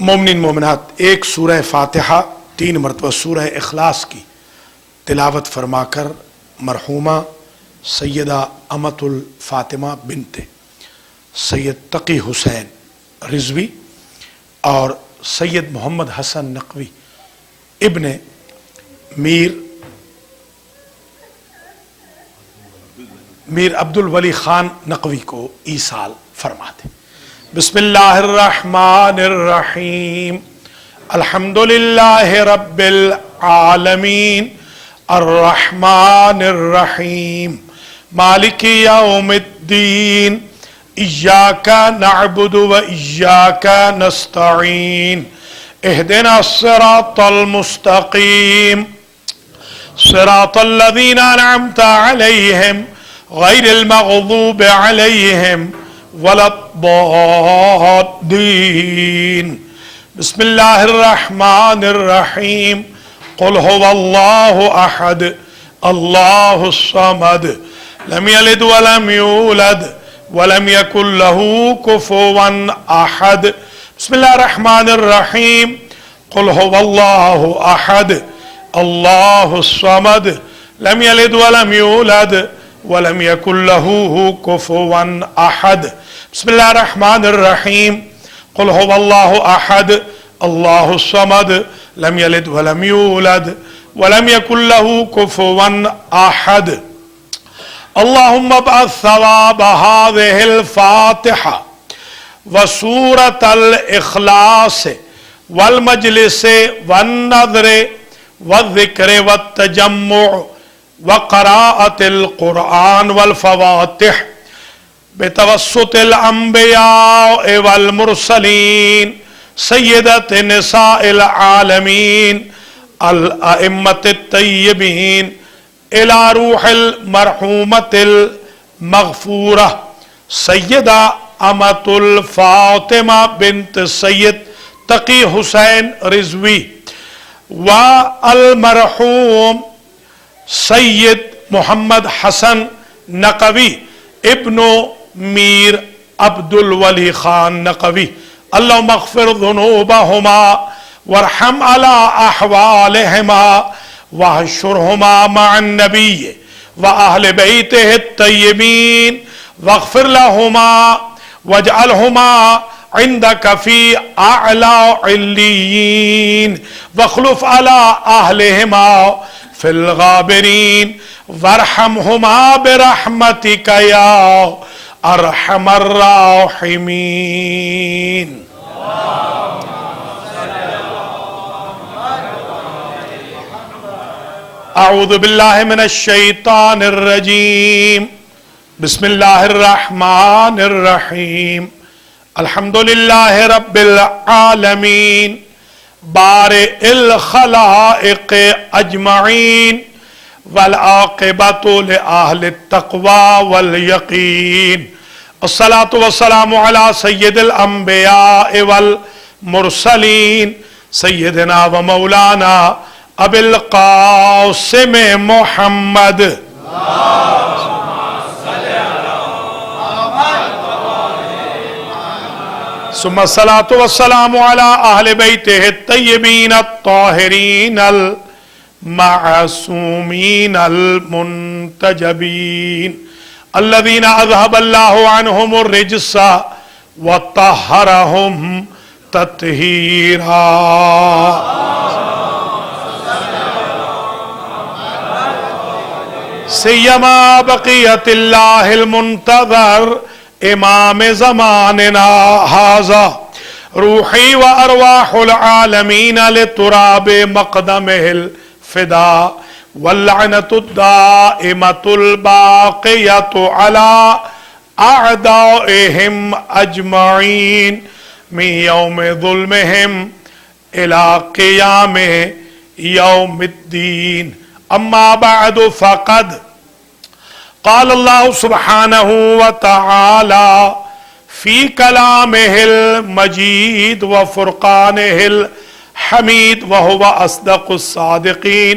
مومنین مومنات، ایک سورہ فاتحہ 3 مرتبہ سورہ اخلاص کی تلاوت فرما کر مرحومہ سیدہ امۃ الفاطمہ بنت سید تقی حسین رضوی اور سید محمد حسن نقوی ابن میر عبد الولی خان نقوی کو ایصال فرما دیں۔ بسم اللہ الرحمن الرحیم، الحمدللہ رب العالمین، الرحمن الرحیم، مالک یوم الدین، ایاک نعبد و ایاک نستعین، اہدنا الصراط المستقیم، صراط الذین انعمت علیہم غیر المغضوب علیہم ولا الضالین۔ بسم اللہ الرحمن الرحیم، قل هو اللہ احد اللہ الصمد لم یلد ولم یولد ولم یکن له کفوا احد۔ بسم اللہ الرحمن الرحیم، قل هو اللہ احد اللہ الصمد لم یلد ولم یولد ولم یکن له کفوا احد۔ بسم اللہ الرحمن الرحیم، قل هو اللہ احد اللہ الصمد لم یلد ولم یولد ولم یکن له کفوا احد۔ اللہم ابعث ثواب هذه الفاتحة وسورة الإخلاص والمجلس والنظر والذکر والتجمع وقراءة القرآن والفواتح بتوسط الانبیاء والمرسلین سیدت نساء العالمین الائمة الطیبین الى روح المرحومة المغفورة سیدہ امۃ الفاطمہ بنت سید تقی حسین رضوی والمرحوم سید محمد حسن نقوی ابن میر عبد الولی خان نقوی، اللہم اغفر ذنوبہما وارحم علی احوالہما واحشرہما مع النبی واہل بیتہ الطیبین واغفر لہما واجعلہما عندک فی اعلی علیین واخلف علی اہلہما فی الغابرین وارحمہما برحمتک یا ارحم الراحمین۔ اعوذ باللہ من الشیطان الرجیم، بسم اللہ الرحمن الرحیم، الحمدللہ رب العالمین، بارئ الخلائق اجمعین، والعاقبۃ لأہل التقوی والیقین، الصلاۃ والسلام علی سید الانبیاء والمرسلین سیدنا و مولانا ابی القاسم محمد ثم الصلاۃ والسلام علی اہل بیتہ الطیبین الطاہرین المعصومین المنتجبین الذین اذهب اللہ عنہم الرجس وطہرہم تطہیرا۔ سیما بقیت اللہ المنتظر امام زماننا ھذا روحی و ارواح العالمین لتراب مقدمہ الفدا واللعنۃ الدائمۃ الباقیۃ علی اعدائہم اجمعین من یوم ظلمہم الی قیام یوم الدین۔ اما بعد فقد قال اللہ سبحانہ وتعالی فی کلامہ المجید وفرقانہ الحمید وہو اصدق الصادقین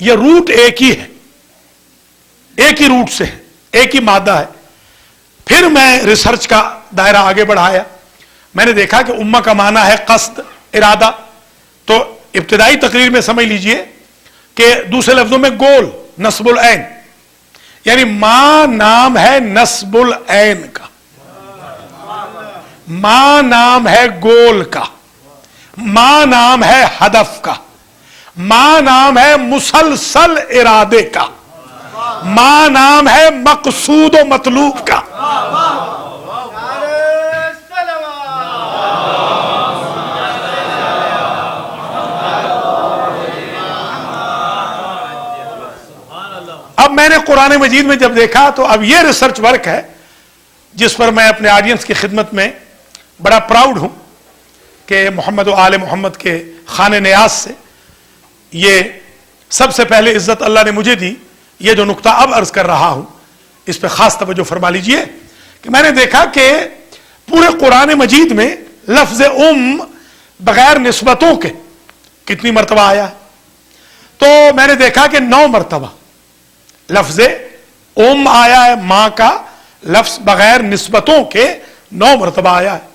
یہ روٹ ایک ہی ہے، ایک ہی روٹ سے ہے، ایک ہی مادہ ہے۔ پھر میں ریسرچ کا دائرہ آگے بڑھایا، میں نے دیکھا کہ امہ کا معنی ہے قصد، ارادہ۔ تو ابتدائی تقریر میں سمجھ لیجئے کہ دوسرے لفظوں میں گول، نصب العین، یعنی ماں نام ہے نصب العین کا، ماں نام ہے گول کا، ماں نام ہے ہدف کا، ماں نام ہے مسلسل ارادے کا، ماں نام ہے مقصود و مطلوب کا۔ اب میں نے قرآن مجید میں جب دیکھا تو اب یہ ریسرچ ورک ہے جس پر میں اپنے آڈینس کی خدمت میں بڑا پراؤڈ ہوں کہ محمد و آل محمد کے خانہ نیاز سے یہ سب سے پہلے عزت اللہ نے مجھے دی۔ یہ جو نقطہ اب عرض کر رہا ہوں اس پہ خاص توجہ فرما لیجئے کہ میں نے دیکھا کہ پورے قرآن مجید میں لفظ بغیر نسبتوں کے کتنی مرتبہ آیا ہے؟ تو میں نے دیکھا کہ 9 مرتبہ لفظ آیا ہے، ماں کا لفظ بغیر نسبتوں کے 9 مرتبہ آیا ہے۔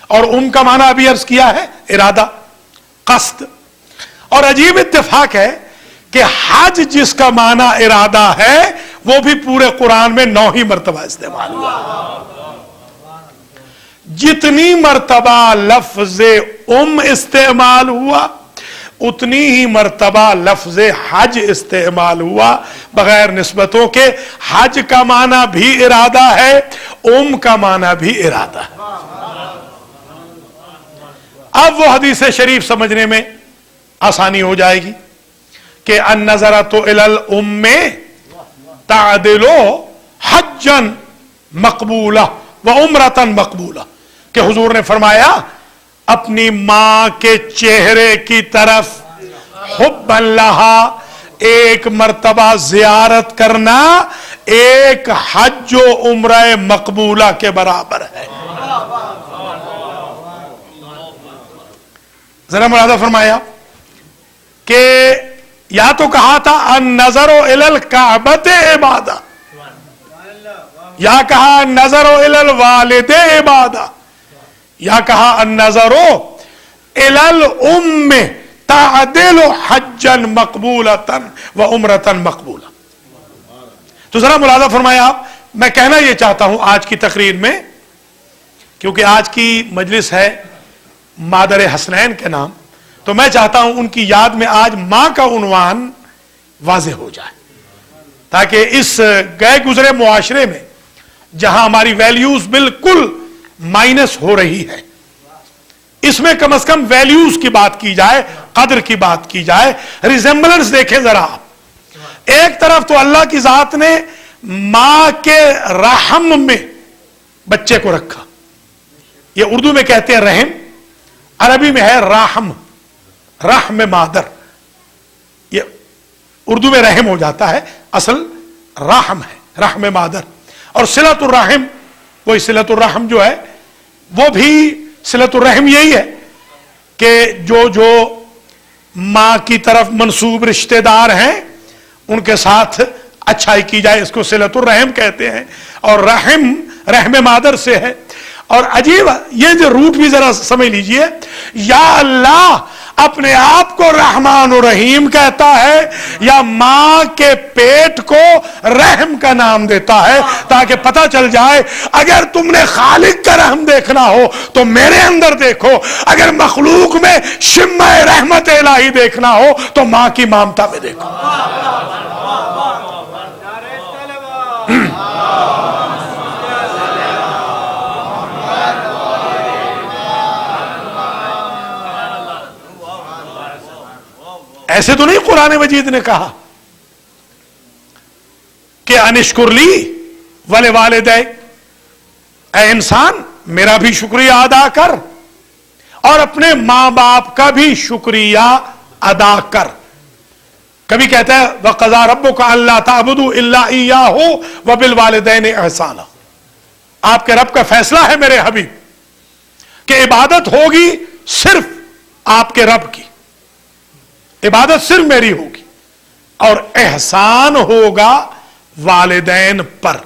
اور کا معنی ابھی عرض کیا ہے ارادہ، قصد۔ اور عجیب اتفاق ہے کہ حج جس کا معنی ارادہ ہے وہ بھی پورے قرآن میں 9 ہی مرتبہ استعمال ہوا۔ جتنی مرتبہ لفظ استعمال ہوا اتنی ہی مرتبہ لفظ حج استعمال ہوا بغیر نسبتوں کے۔ حج کا معنی بھی ارادہ ہے، کا معنی بھی ارادہ ہے۔ اب وہ حدیث شریف سمجھنے میں آسانی ہو جائے گی کہ النظرۃ الی الام تعدل حجا مقبولہ وعمرۃ مقبولہ، کہ حضور نے فرمایا اپنی ماں کے چہرے کی طرف حبا لہا ایک مرتبہ زیارت کرنا ایک حج و عمرہ مقبولہ کے برابر ہے۔ ذرا ملاحظہ فرمایا کہ یا تو کہا تھا النظر الی الکعبۃ عبادہ، یا کہا النظر الی الوالد عبادہ، یا کہا النظر الی الام تعدل حجا مقبولۃ وعمرۃ مقبولہ۔ تو ذرا ملاحظہ فرمایا آپ، میں کہنا یہ چاہتا ہوں آج کی تقریر میں، کیونکہ آج کی مجلس ہے مادر حسنین کے نام، تو میں چاہتا ہوں ان کی یاد میں آج ماں کا عنوان واضح ہو جائے، تاکہ اس گئے گزرے معاشرے میں جہاں ہماری ویلیوز بالکل مائنس ہو رہی ہے، اس میں کم از کم ویلیوز کی بات کی جائے، قدر کی بات کی جائے۔ ریزمبلنس دیکھیں ذرا آپ، ایک طرف تو اللہ کی ذات نے ماں کے رحم میں بچے کو رکھا، یہ اردو میں کہتے ہیں رحم، عربی میں ہے رحم، رحم مادر، یہ اردو میں رحم ہو جاتا ہے، اصل رحم ہے، رحم مادر۔ اور صلۃ الرحم، وہی صلۃ الرحم جو ہے وہ بھی صلۃ الرحم یہی ہے کہ جو ماں کی طرف منسوب رشتہ دار ہیں ان کے ساتھ اچھائی کی جائے، اس کو صلۃ الرحم کہتے ہیں، اور رحم رحم مادر سے ہے۔ اور عجیب یہ جو روٹ بھی ذرا سمجھ لیجئے، یا اللہ اپنے آپ کو رحمان و رحیم کہتا ہے یا ماں کے پیٹ کو رحم کا نام دیتا ہے، تاکہ پتہ چل جائے اگر تم نے خالق کا رحم دیکھنا ہو تو میرے اندر دیکھو، اگر مخلوق میں شمع رحمت الہی دیکھنا ہو تو ماں کی مامتا میں دیکھو۔ ایسے تو نہیں قرآن مجید نے کہا کہ انشکر لی ولوالدیک، اے انسان میرا بھی شکریہ ادا کر اور اپنے ماں باپ کا بھی شکریہ ادا کر۔ کبھی کہتا ہے وَقَضَىٰ رَبُّكَ أَلَّا تَعْبُدُوا إِلَّا إِيَّاهُ وَبِالْوَالِدَيْنِ إِحْسَانًا، آپ کے رب کا فیصلہ ہے میرے حبیب کہ عبادت ہوگی صرف آپ کے رب کی، عبادت صرف میری ہوگی، اور احسان ہوگا والدین پر.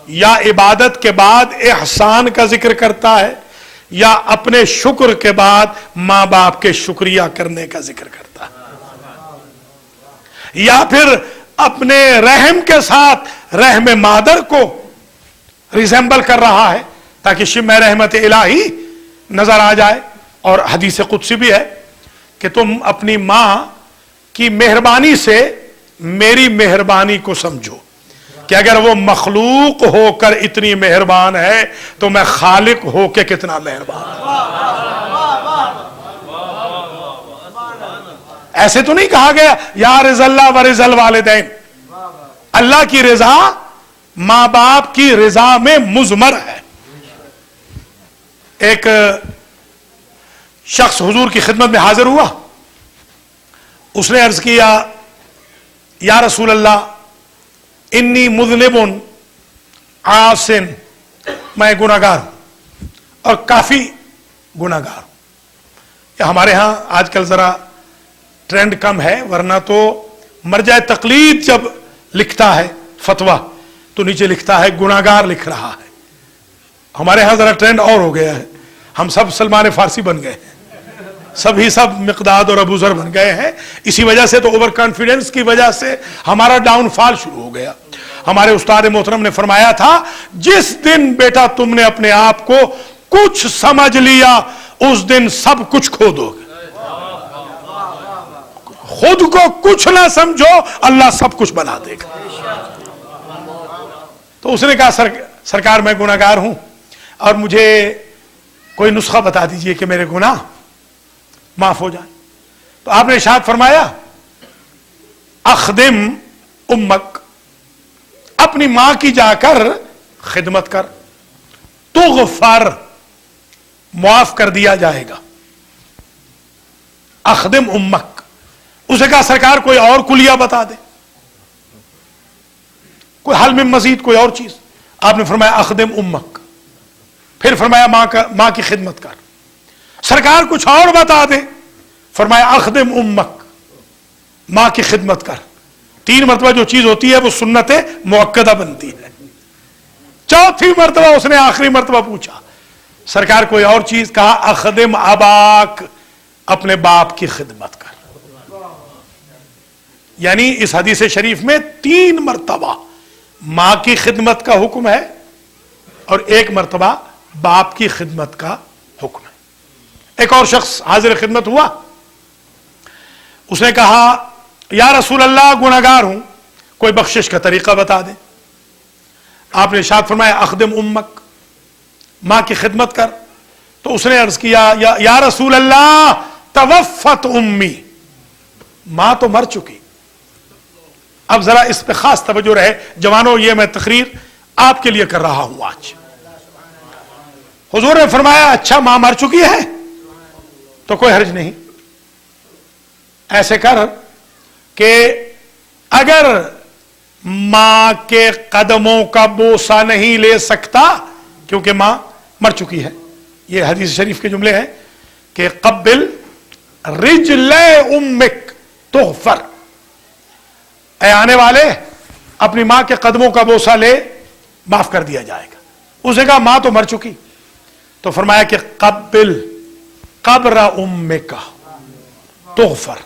یا عبادت کے بعد احسان کا ذکر کرتا ہے یا اپنے شکر کے بعد ماں باپ کے شکریہ کرنے کا ذکر کرتا ہے, یا پھر اپنے رحم کے ساتھ رحم مادر کو ریزمبل کر رہا ہے تاکہ شم رحمت الہی نظر آ جائے. اور حدیث قدسی بھی ہے کہ تم اپنی ماں کی مہربانی سے میری مہربانی کو سمجھو کہ اگر وہ مخلوق ہو کر اتنی مہربان ہے تو میں خالق ہو کے کتنا مہربان ہوں. ایسے تو نہیں کہا گیا یا رضا اللہ و رضا الوالدین, اللہ کی رضا ماں باپ کی رضا میں مضمر ہے. ایک شخص حضور کی خدمت میں حاضر ہوا, اس نے عرض کیا یا رسول اللہ انی مذنب عاصن, میں گناہگار ہوں اور کافی گناہگار ہوں. ہمارے ہاں آج کل ذرا ٹرینڈ کم ہے, ورنہ تو مرجع تقلید جب لکھتا ہے فتویٰ تو نیچے لکھتا ہے گناہگار لکھ رہا ہے. ہمارے ہاں ذرا ٹرینڈ اور ہو گیا ہے, ہم سب سلمان فارسی بن گئے ہیں, سب مقداد اور ابو ذر بن گئے ہیں. اسی وجہ سے تو اوور کانفیڈنس کی وجہ سے ہمارا ڈاؤن فال شروع ہو گیا. ہمارے استاد محترم نے فرمایا تھا جس دن بیٹا تم نے اپنے آپ کو کچھ سمجھ لیا اس دن سب کچھ کھو دو گے. خود کو کچھ نہ سمجھو اللہ سب کچھ بنا دے گا. تو اس نے کہا سرکار میں گناہگار ہوں اور مجھے کوئی نسخہ بتا دیجئے کہ میرے گناہ معاف ہو جائیں. تو آپ نے ارشاد فرمایا اخدم امک, اپنی ماں کی جا کر خدمت کر, تغفر, معاف کر دیا جائے گا. اخدم امک. اسے کہا سرکار کوئی اور کلیہ بتا دے, کوئی حل میں مزید کوئی اور چیز. آپ نے فرمایا اخدم امک. پھر فرمایا ماں کی خدمت کر. سرکار کچھ اور بتا دے. فرمایا اخدم امک, ماں کی خدمت کر. 3 مرتبہ جو چیز ہوتی ہے وہ سنت مؤکدہ بنتی ہے. 4تھی مرتبہ اس نے آخری مرتبہ پوچھا سرکار کوئی اور چیز. کہا اخدم اباک, اپنے باپ کی خدمت کر. یعنی اس حدیث شریف میں 3 مرتبہ ماں کی خدمت کا حکم ہے اور 1 مرتبہ باپ کی خدمت کا حکم ہے. ایک اور شخص حاضر خدمت ہوا, اس نے کہا یا رسول اللہ گناہگار ہوں, کوئی بخشش کا طریقہ بتا دیں. آپ نے ارشاد فرمایا اخدم امک, ماں کی خدمت کر. تو اس نے عرض کیا یا رسول اللہ توفت امی, ماں تو مر چکی. اب ذرا اس پہ خاص توجہ رہے جوانوں, یہ میں تقریر آپ کے لیے کر رہا ہوں آج. حضور نے فرمایا اچھا ماں مر چکی ہے تو کوئی حرج نہیں. ایسے کر کہ اگر ماں کے قدموں کا بوسہ نہیں لے سکتا کیونکہ ماں مر چکی ہے, یہ حدیث شریف کے جملے ہیں کہ قبل رجل امک تغفر, اے آنے والے اپنی ماں کے قدموں کا بوسہ لے, معاف کر دیا جائے گا. اس نے کہا ماں تو مر چکی. تو فرمایا کہ قبل قبر امک تغفر,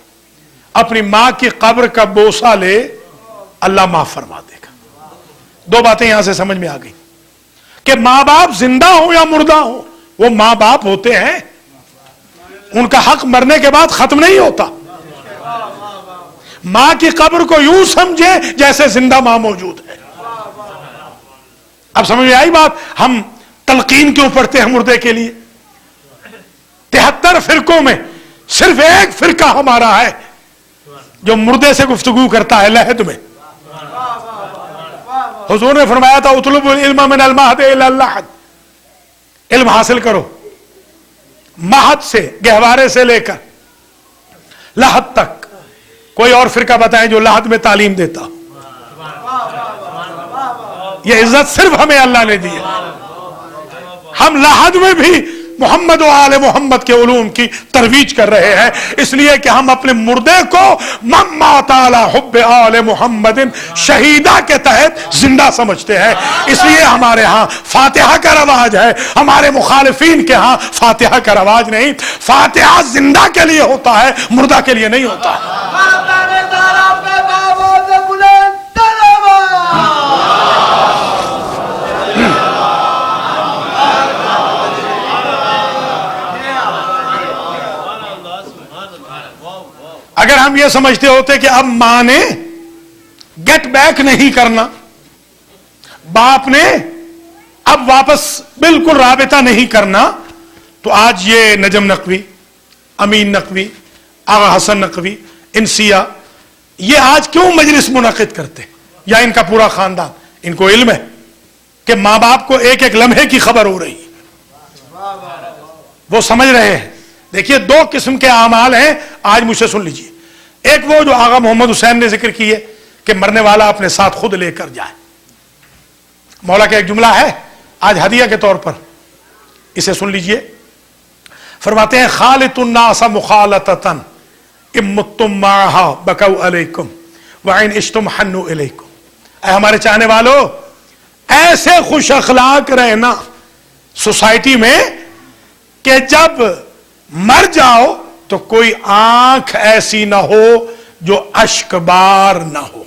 اپنی ماں کی قبر کا بوسہ لے, اللہ معاف فرما دے گا. 2 باتیں یہاں سے سمجھ میں آ گئی کہ ماں باپ زندہ ہو یا مردہ ہو وہ ماں باپ ہوتے ہیں, ان کا حق مرنے کے بعد ختم نہیں ہوتا. ماں کی قبر کو یوں سمجھے جیسے زندہ ماں موجود ہے. اب سمجھ میں آئی بات. ہم تلقین کیوں پڑھتے ہیں مردے کے لیے؟ 73 فرقوں میں صرف ایک فرقہ ہمارا ہے جو مردے سے گفتگو کرتا ہے لحد میں. حضور نے فرمایا تھا اطلب العلم من المہد الی اللحد, علم حاصل کرو مہد سے, گہوارے سے لے کر لحد تک. کوئی اور فرقہ بتائیں جو لحد میں تعلیم دیتا. یہ عزت صرف ہمیں اللہ نے دی ہے. ہم لحد میں بھی محمد و آل محمد کے علوم کی ترویج کر رہے ہیں، اس لیے کہ ہم اپنے مردے کو من مات علی حب آل محمد شہیدہ کے تحت زندہ سمجھتے ہیں، اس لیے ہمارے ہاں فاتحہ کا رواج ہے، ہمارے مخالفین کے ہاں فاتحہ کا رواج نہیں۔ فاتحہ زندہ کے لیے ہوتا ہے، مردہ کے لیے نہیں ہوتا ہے۔ اگر ہم یہ سمجھتے ہوتے کہ اب ماں نے گیٹ بیک نہیں کرنا، باپ نے اب واپس بالکل رابطہ نہیں کرنا، تو آج یہ نجم نقوی، امین نقوی، آغا حسن نقوی، انسیہ، یہ آج کیوں مجلس منعقد کرتے؟ یا ان کا پورا خاندان، ان کو علم ہے کہ ماں باپ کو ایک ایک لمحے کی خبر ہو رہی ہے، وہ سمجھ رہے ہیں۔ دیکھیے دو قسم کے اعمال ہیں، آج مجھ سے سن لیجئے۔ ایک وہ جو آغا محمد حسین نے ذکر کی ہے کہ مرنے والا اپنے ساتھ خود لے کر جائے۔ مولا کا ایک جملہ ہے آج ہدیہ کے طور پر، اسے سن لیجئے۔ فرماتے ہیں خالط الناس مخالطتا ان متم معها بکوا علیکم وعن عشتم حنوا الیکم۔ اے ہمارے چاہنے والو، ایسے خوش اخلاق رہنا سوسائٹی میں کہ جب مر جاؤ تو کوئی آنکھ ایسی نہ ہو جو اشک بار نہ ہو،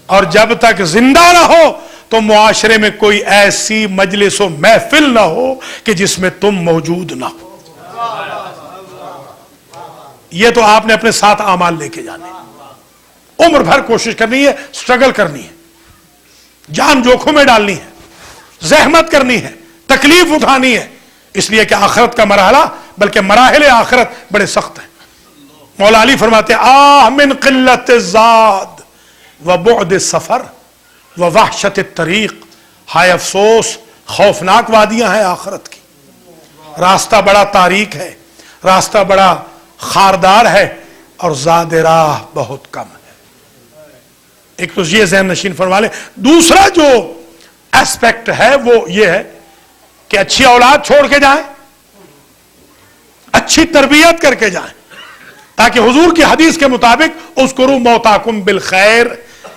اور جب تک زندہ نہ ہو تو معاشرے میں کوئی ایسی مجلس و محفل نہ ہو کہ جس میں تم موجود نہ ہو۔ یہ تو آپ نے اپنے ساتھ اعمال لے کے جانے، عمر بھر کوشش کرنی ہے، سٹرگل کرنی ہے، جان جوکھوں میں ڈالنی ہے، زحمت کرنی ہے، تکلیف اٹھانی ہے، اس لیے کہ آخرت کا مرحلہ بلکہ مراحل آخرت بڑے سخت ہیں۔ مولا علی فرماتے ہیں آہ من قلت الزاد و بعد السفر و وحشت الطریق، ہائے افسوس خوفناک وادیاں ہیں آخرت کی، راستہ بڑا تاریک ہے، راستہ بڑا خاردار ہے، اور زاد راہ بہت کم ہے۔ ایک تو یہ ذہن نشین فرما لیں۔ دوسرا جو ایسپیکٹ ہے وہ یہ ہے کہ اچھی اولاد چھوڑ کے جائیں، اچھی تربیت کر کے جائیں، تاکہ حضور کی حدیث کے مطابق اذکروا موتاکم بالخیر،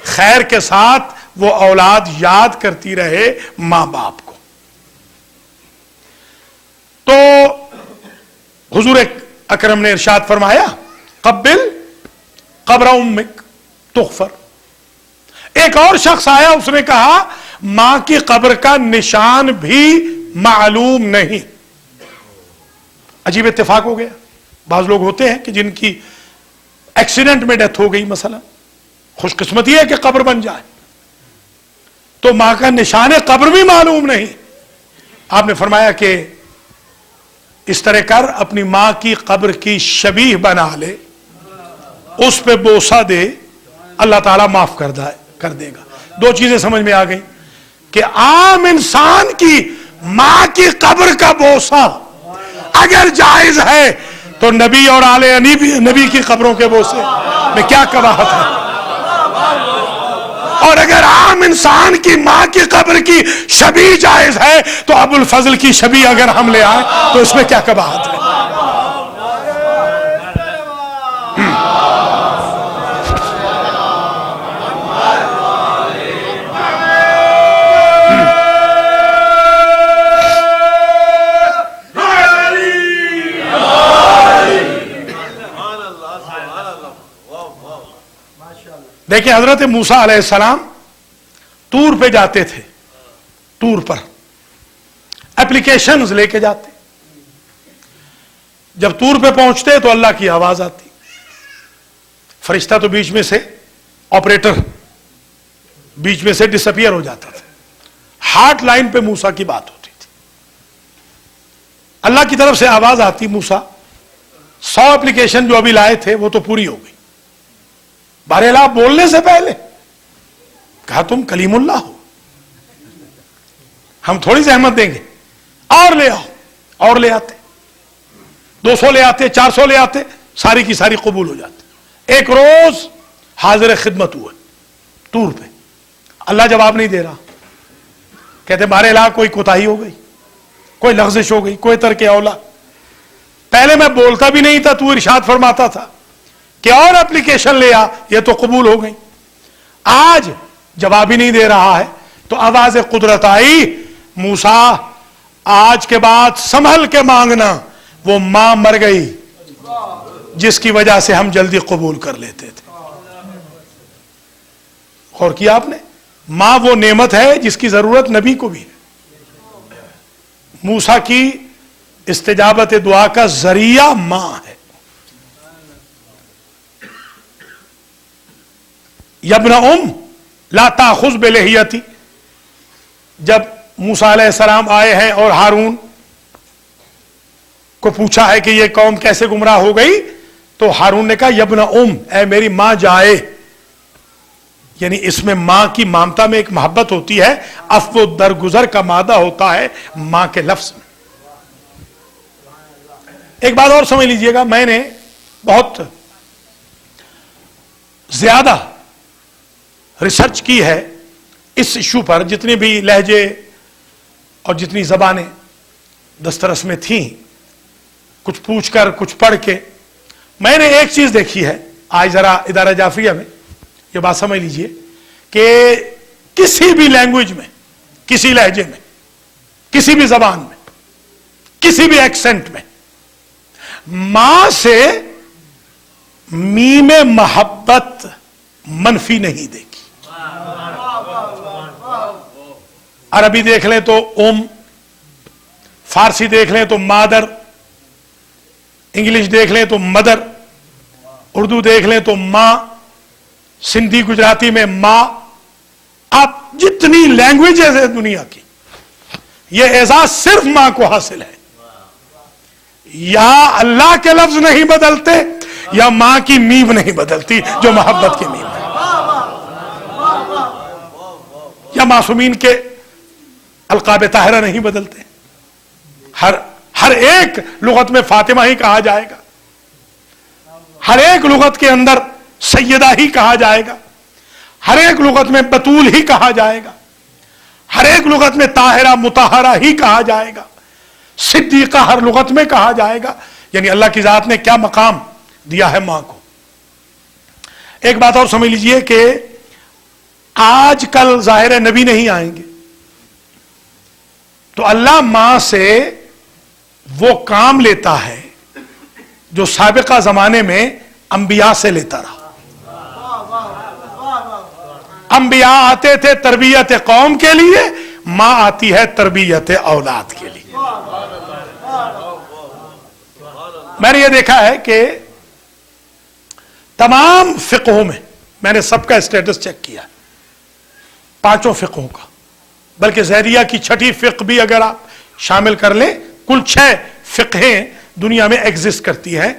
خیر کے ساتھ وہ اولاد یاد کرتی رہے ماں باپ کو۔ تو حضور اکرم نے ارشاد فرمایا قبل قبر امک تغفر۔ ایک اور شخص آیا، اس نے کہا ماں کی قبر کا نشان بھی معلوم نہیں۔ عجیب اتفاق ہو گیا، بعض لوگ ہوتے ہیں کہ جن کی ایکسیڈنٹ میں ڈیتھ ہو گئی مثلا، خوش قسمتی ہے کہ قبر بن جائے، تو ماں کا نشان قبر بھی معلوم نہیں۔ آپ نے فرمایا کہ اس طرح کر اپنی ماں کی قبر کی شبیہ بنا لے، اس پہ بوسہ دے، اللہ تعالیٰ معاف کر دے گا۔ دو چیزیں سمجھ میں آ گئی کہ عام انسان کی ماں کی قبر کا بوسہ اگر جائز ہے تو نبی اور آل نبی کی قبروں کے بوسے میں کیا قباحت ہے، اور اگر عام انسان کی ماں کی قبر کی شبیہ جائز ہے تو ابو الفضل کی شبیہ اگر ہم لے آئے تو اس میں کیا قباحت ہے۔ دیکھیں حضرت موسیٰ علیہ السلام طور پہ جاتے تھے، طور پر اپلیکیشنز لے کے جاتے، جب طور پہ پہنچتے تو اللہ کی آواز آتی، فرشتہ تو بیچ میں سے، آپریٹر بیچ میں سے ڈس اپیئر ہو جاتا تھا، ہارٹ لائن پہ موسیٰ کی بات ہوتی تھی، اللہ کی طرف سے آواز آتی موسیٰ 100 اپلیکیشن جو ابھی لائے تھے وہ تو پوری ہو گئی، بہرحال آپ بولنے سے پہلے کہا تم کلیم اللہ ہو، ہم تھوڑی زحمت دیں گے، اور لے آؤ، اور لے آتے، 200 لے آتے، 400 لے آتے، ساری کی ساری قبول ہو جاتے۔ ایک روز حاضر خدمت ہوئے طور پہ، اللہ جواب نہیں دے رہا، کہتے بہرحال کوئی کوتاہی ہو گئی، کوئی لغزش ہو گئی, کوئی ترک اولا. پہلے میں بولتا بھی نہیں تھا, تو ارشاد فرماتا تھا کہ اور اپلیکیشن لے آ, یہ تو قبول ہو گئی. آج جواب ہی نہیں دے رہا ہے تو آواز قدرت آئی, موسیٰ آج کے بعد سنبھل کے مانگنا, وہ ماں مر گئی جس کی وجہ سے ہم جلدی قبول کر لیتے تھے. غور کیا آپ نے؟ ماں وہ نعمت ہے جس کی ضرورت نبی کو بھی ہے. موسیٰ کی استجابت دعا کا ذریعہ ماں ہے. یابن ام لا تاخذ بلحیتی, جب موسیٰ علیہ السلام آئے ہیں اور ہارون کو پوچھا ہے کہ یہ قوم کیسے گمراہ ہو گئی, تو ہارون نے کہا یابن ام, اے میری ماں جائے. یعنی اس میں ماں کی مامتا میں ایک محبت ہوتی ہے, عفو درگزر کا مادہ ہوتا ہے ماں کے لفظ میں. ایک بات اور سمجھ لیجئے گا, میں نے بہت زیادہ ریسرچ کی ہے اس ایشو پر, جتنے بھی لہجے اور جتنی زبانیں دسترس میں تھیں, کچھ پوچھ کر کچھ پڑھ کے, میں نے ایک چیز دیکھی ہے. آج ذرا ادارہ جعفریہ میں یہ بات سمجھ لیجئے کہ کسی بھی لینگویج میں, کسی لہجے میں, کسی بھی زبان میں, کسی بھی ایکسنٹ میں, ماں سے میم محبت منفی نہیں دیکھی. عربی دیکھ لیں تو ام, فارسی دیکھ لیں تو مادر, انگلش دیکھ لیں تو مدر, اردو دیکھ لیں تو ماں, سندھی گجراتی میں ماں. آپ جتنی لینگویجز ہے دنیا کی, یہ اعزاز صرف ماں کو حاصل ہے. یا اللہ کے لفظ نہیں بدلتے, یا ماں کی میم نہیں بدلتی جو محبت کی میم ہے, یا معصومین کے القاب طاہرہ نہیں بدلتے. ہر ایک لغت میں فاطمہ ہی کہا جائے گا, ہر ایک لغت کے اندر سیدہ ہی کہا جائے گا, ہر ایک لغت میں بطول ہی کہا جائے گا, ہر ایک لغت میں طاہرہ مطہرہ ہی کہا جائے گا, صدیقہ ہر لغت میں کہا جائے گا. یعنی اللہ کی ذات نے کیا مقام دیا ہے ماں کو. ایک بات اور سمجھ لیجئے کہ آج کل ظاہر نبی نہیں آئیں گے, تو اللہ ماں سے وہ کام لیتا ہے جو سابقہ زمانے میں انبیاء سے لیتا رہا. انبیاء آتے تھے تربیت قوم کے لیے, ماں آتی ہے تربیت اولاد کے لیے. میں نے یہ دیکھا ہے کہ تمام فقہوں میں نے سب کا اسٹیٹس چیک کیا, 5 فقہوں کا, بلکہ زیدیہ کی 6 فقہ بھی اگر آپ شامل کر لیں, کل 6 فقہیں دنیا میں ایگزسٹ کرتی ہیں.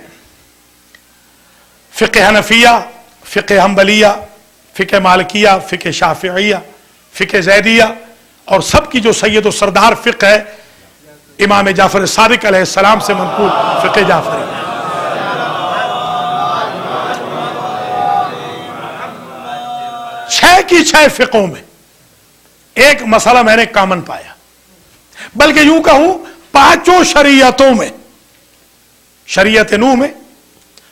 فقہ حنفیہ, فقہ حنبلیہ, فقہ مالکیہ, فقہ شافعیہ, فقہ زیدیہ, اور سب کی جو سید و سردار فقہ ہے امام جعفر صادق علیہ السلام سے منقول فقہ جعفری. کی 6 فقہوں میں ایک مسئلہ میں نے کامن پایا, بلکہ یوں کہوں 5 شریعتوں میں, شریعت نوح میں,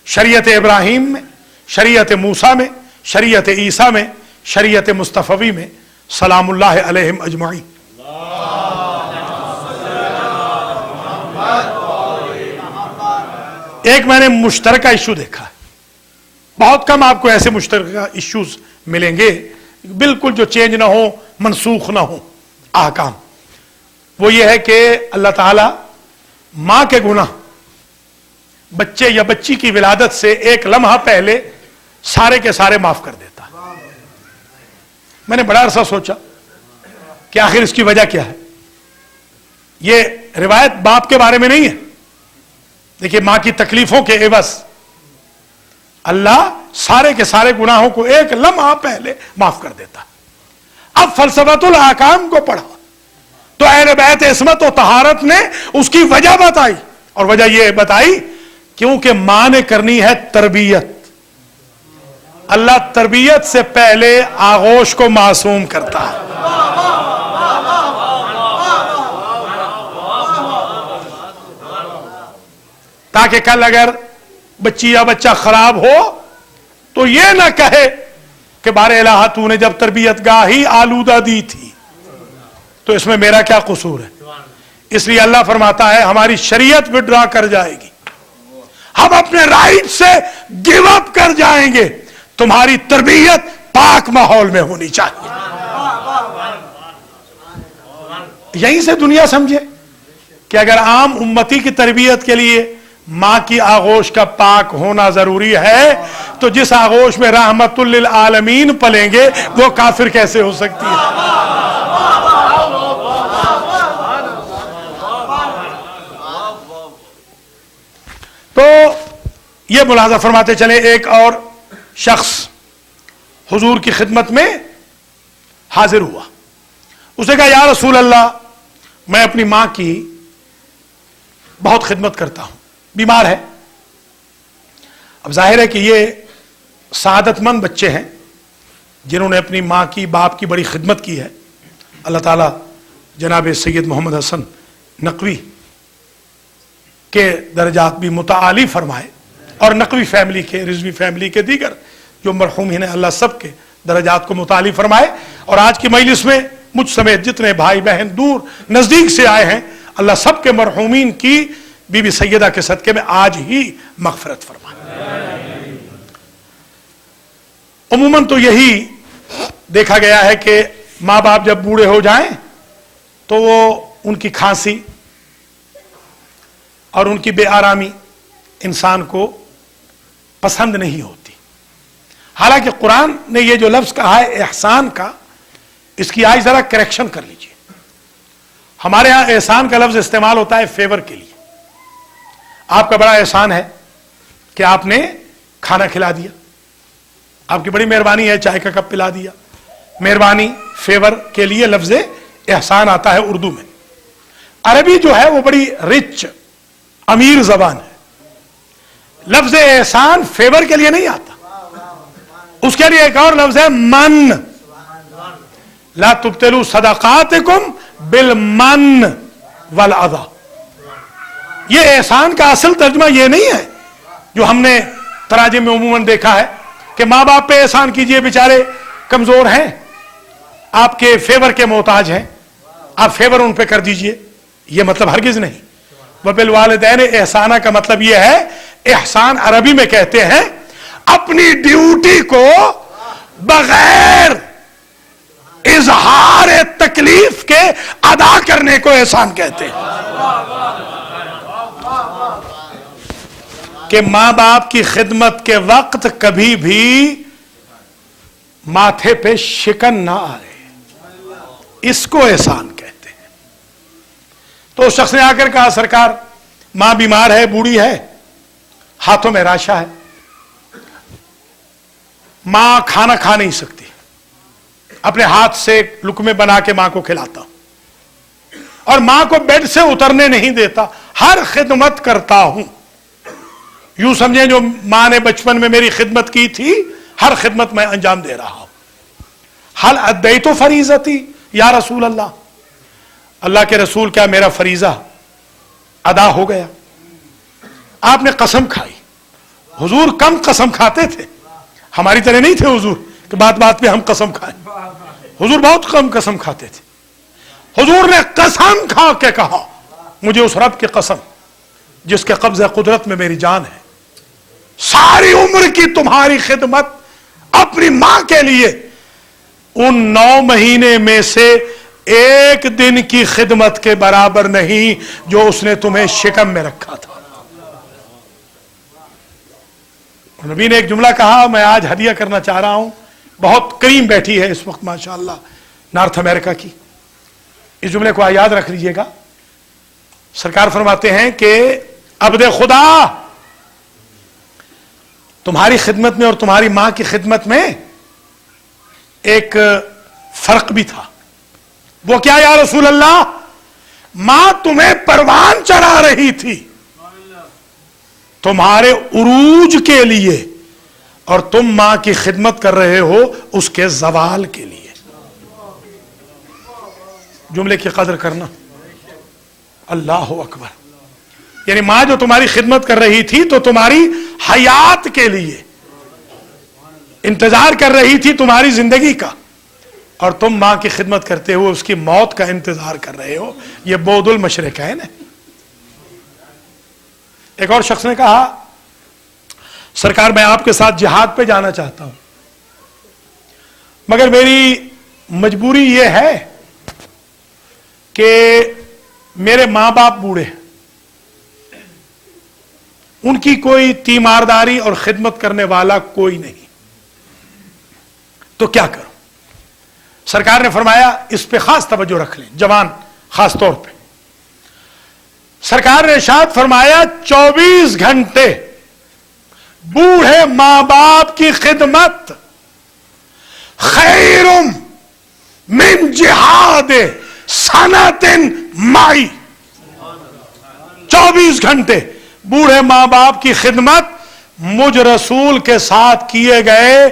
شریعت ابراہیم میں, شریعت موسیٰ میں, شریعت عیسیٰ میں, شریعت مصطفی میں, سلام اللہ علیہم اجمعین. ایک میں نے مشترکہ ایشو دیکھا ہے, بہت کم آپ کو ایسے مشترکہ ایشوز ملیں گے بالکل جو چینج نہ ہو, منسوخ نہ ہو احکام. وہ یہ ہے کہ اللہ تعالی ماں کے گناہ بچے یا بچی کی ولادت سے ایک لمحہ پہلے سارے کے سارے معاف کر دیتا. میں نے بڑا عرصہ سوچا کہ آخر اس کی وجہ کیا ہے. یہ روایت باپ کے بارے میں نہیں ہے. دیکھیے ماں کی تکلیفوں کے عوض اللہ سارے کے سارے گناہوں کو ایک لمحہ پہلے معاف کر دیتا. اب فلسفۃ الاحکام کو پڑھا تو اہل بیت عصمت و طہارت نے اس کی وجہ بتائی, اور وجہ یہ بتائی کیونکہ ماں نے کرنی ہے تربیت. اللہ تربیت سے پہلے آغوش کو معصوم کرتا ہے. تاکہ کل اگر بچی یا بچہ خراب ہو تو یہ نہ کہے کہ بار الہ تو نے جب تربیت گاہی آلودہ دی تھی تو اس میں میرا کیا قصور ہے. اس لیے اللہ فرماتا ہے ہماری شریعت وڈرا کر جائے گی, ہم اپنے رائٹ سے گیو اپ کر جائیں گے, تمہاری تربیت پاک ماحول میں ہونی چاہیے. یہیں سے دنیا سمجھے کہ اگر عام امتی کی تربیت کے لیے ماں کی آغوش کا پاک ہونا ضروری ہے تو جس آغوش میں رحمت للعالمین پلیں گے وہ کافر کیسے ہو سکتی ہے. تو یہ ملاحظہ فرماتے چلے, ایک اور شخص حضور کی خدمت میں حاضر ہوا. اس نے کہا یا رسول اللہ میں اپنی ماں کی بہت خدمت کرتا ہوں, بیمار ہے. اب ظاہر ہے کہ یہ سعادت مند بچے ہیں جنہوں نے اپنی ماں کی باپ کی بڑی خدمت کی ہے. اللہ تعالیٰ جناب سید محمد حسن نقوی کے درجات بھی متعالی فرمائے اور نقوی فیملی کے, رضوی فیملی کے دیگر جو مرحومین ہیں اللہ سب کے درجات کو متعالی فرمائے. اور آج کی مجلس میں مجھ سمیت جتنے بھائی بہن دور نزدیک سے آئے ہیں اللہ سب کے مرحومین کی بی بی سیدہ کے صدقے میں آج ہی مغفرت فرمائے. عموماً تو یہی دیکھا گیا ہے کہ ماں باپ جب بوڑھے ہو جائیں تو وہ ان کی کھانسی اور ان کی بے آرامی انسان کو پسند نہیں ہوتی. حالانکہ قرآن نے یہ جو لفظ کہا ہے احسان کا, اس کی آج ذرا کریکشن کر لیجئے. ہمارے ہاں احسان کا لفظ استعمال ہوتا ہے فیور کے لیے. آپ کا بڑا احسان ہے کہ آپ نے کھانا کھلا دیا, آپ کی بڑی مہربانی ہے چائے کا کپ پلا دیا. مہربانی فیور کے لیے لفظ احسان آتا ہے اردو میں. عربی جو ہے وہ بڑی رچ امیر زبان ہے. لفظ احسان فیور کے لیے نہیں آتا, اس کے لیے ایک اور لفظ ہے من. لا تبطلوا صدقاتکم بالمن والاذى. یہ احسان کا اصل ترجمہ یہ نہیں ہے جو ہم نے تراجم میں عموماً دیکھا ہے کہ ماں باپ پہ احسان کیجئے, بیچارے کمزور ہیں, آپ کے فیور کے محتاج ہیں, آپ فیور ان پہ کر دیجئے. یہ مطلب ہرگز نہیں. وبالوالدین احسانہ کا مطلب یہ ہے, احسان عربی میں کہتے ہیں اپنی ڈیوٹی کو بغیر اظہار تکلیف کے ادا کرنے کو احسان کہتے ہیں. کہ ماں باپ کی خدمت کے وقت کبھی بھی ماتھے پہ شکن نہ آئے, اس کو احسان کہتے ہیں. تو اس شخص نے آ کر کہا سرکار ماں بیمار ہے, بوڑھی ہے, ہاتھوں میں راشا ہے, ماں کھانا کھا نہیں سکتی, اپنے ہاتھ سے لقمے بنا کے ماں کو کھلاتا ہوں اور ماں کو بیڈ سے اترنے نہیں دیتا, ہر خدمت کرتا ہوں. یوں سمجھیں جو ماں نے بچپن میں میری خدمت کی تھی ہر خدمت میں انجام دے رہا ہوں. حل ادیت فریضتی یا رسول اللہ, اللہ کے رسول کیا میرا فریضہ ادا ہو گیا؟ آپ نے قسم کھائی. حضور کم قسم کھاتے تھے, ہماری طرح نہیں تھے حضور کہ بات بات پہ ہم قسم کھائیں. حضور بہت کم قسم کھاتے تھے. حضور نے قسم کھا کے کہا مجھے اس رب کی قسم جس کے قبضہ قدرت میں میری جان ہے, ساری عمر کی تمہاری خدمت اپنی ماں کے لیے ان 9 مہینے میں سے ایک دن کی خدمت کے برابر نہیں جو اس نے تمہیں شکم میں رکھا تھا. نبی نے ایک جملہ کہا, میں آج ہدیہ کرنا چاہ رہا ہوں, بہت کریم بیٹھی ہے اس وقت ماشاءاللہ نارتھ امریکہ کی, اس جملے کو یاد رکھ لیجئے گا. سرکار فرماتے ہیں کہ عبد خدا تمہاری خدمت میں اور تمہاری ماں کی خدمت میں ایک فرق بھی تھا. وہ کیا یا رسول اللہ؟ ماں تمہیں پروان چڑھا رہی تھی تمہارے عروج کے لیے اور تم ماں کی خدمت کر رہے ہو اس کے زوال کے لیے. جملے کی قدر کرنا. اللہ اکبر. یعنی ماں جو تمہاری خدمت کر رہی تھی تو تمہاری حیات کے لیے انتظار کر رہی تھی تمہاری زندگی کا، اور تم ماں کی خدمت کرتے ہوئے اس کی موت کا انتظار کر رہے ہو. یہ بعد المشرقین ہے. ایک اور شخص نے کہا سرکار میں آپ کے ساتھ جہاد پہ جانا چاہتا ہوں، مگر میری مجبوری یہ ہے کہ میرے ماں باپ بوڑھے ہیں، ان کی کوئی تیمارداری اور خدمت کرنے والا کوئی نہیں، تو کیا کروں؟ سرکار نے فرمایا اس پہ خاص توجہ رکھ لیں، جوان خاص طور پہ. سرکار نے ارشاد فرمایا 24 گھنٹے بوڑھے ماں باپ کی خدمت خیر من جہاد سنۃ معی. 24 گھنٹے بوڑھے ماں باپ کی خدمت مجھ رسول کے ساتھ کیے گئے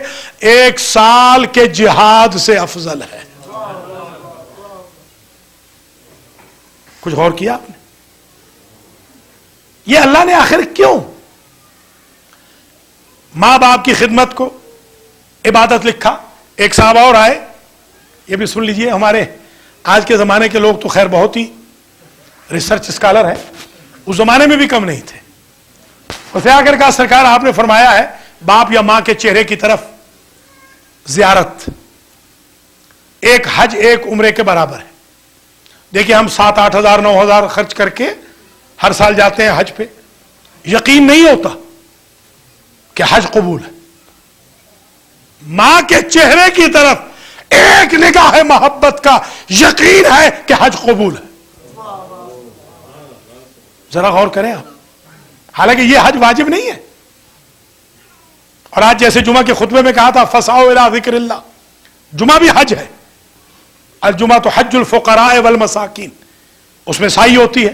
1 سال کے جہاد سے افضل ہے. کچھ غور کیا آپ نے؟ یہ اللہ نے آخر کیوں ماں باپ کی خدمت کو عبادت لکھا؟ ایک صاحب اور آئے، یہ بھی سن لیجئے. ہمارے آج کے زمانے کے لوگ تو خیر بہت ہی ریسرچ اسکالر ہے، اس زمانے میں بھی کم نہیں تھے. اسے آ کر کہا سرکار آپ نے فرمایا ہے باپ یا ماں کے چہرے کی طرف زیارت ایک حج ایک عمرے کے برابر ہے. دیکھیے ہم 7-8 ہزار 9 ہزار خرچ کر کے ہر سال جاتے ہیں حج پہ، یقین نہیں ہوتا کہ حج قبول ہے. ماں کے چہرے کی طرف ایک نگاہ محبت کا یقین ہے کہ حج قبول ہے. ذرا غور کریں آپ. حالانکہ یہ حج واجب نہیں ہے، اور آج جیسے جمعہ کے خطبے میں کہا تھا فسعوا الی ذکر اللہ، جمعہ بھی حج ہے. الجمعہ تو حج الفقراء والمساکین، اس میں سعی ہوتی ہے.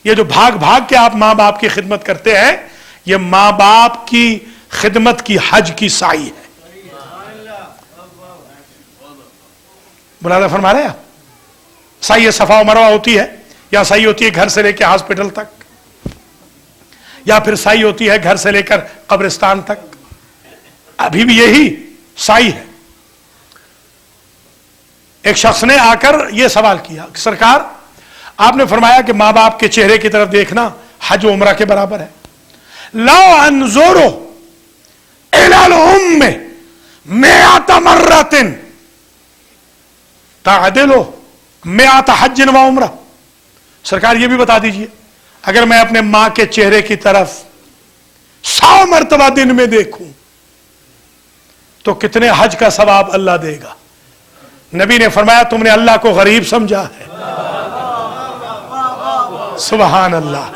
یہ جو بھاگ بھاگ کے آپ ماں باپ کی خدمت کرتے ہیں، یہ ماں باپ کی خدمت کی حج کی سعی ہے. ملاحظہ فرما رہے ہیں آپ؟ سعی صفا و مروہ ہوتی ہے، یا سعی ہوتی ہے گھر سے لے کے ہاسپٹل تک، یا پھر سعی ہوتی ہے گھر سے لے کر قبرستان تک. ابھی بھی یہی سعی ہے. ایک شخص نے آ کر یہ سوال کیا کہ سرکار آپ نے فرمایا کہ ماں باپ کے چہرے کی طرف دیکھنا حج و عمرہ کے برابر ہے. لو انظر الی الام 100 مرۃ تعدل 100 حج و عمرہ. سرکار یہ بھی بتا دیجئے اگر میں اپنے ماں کے چہرے کی طرف 100 مرتبہ دن میں دیکھوں تو کتنے حج کا ثواب اللہ دے گا؟ نبی نے فرمایا تم نے اللہ کو غریب سمجھا ہے. سبحان اللہ.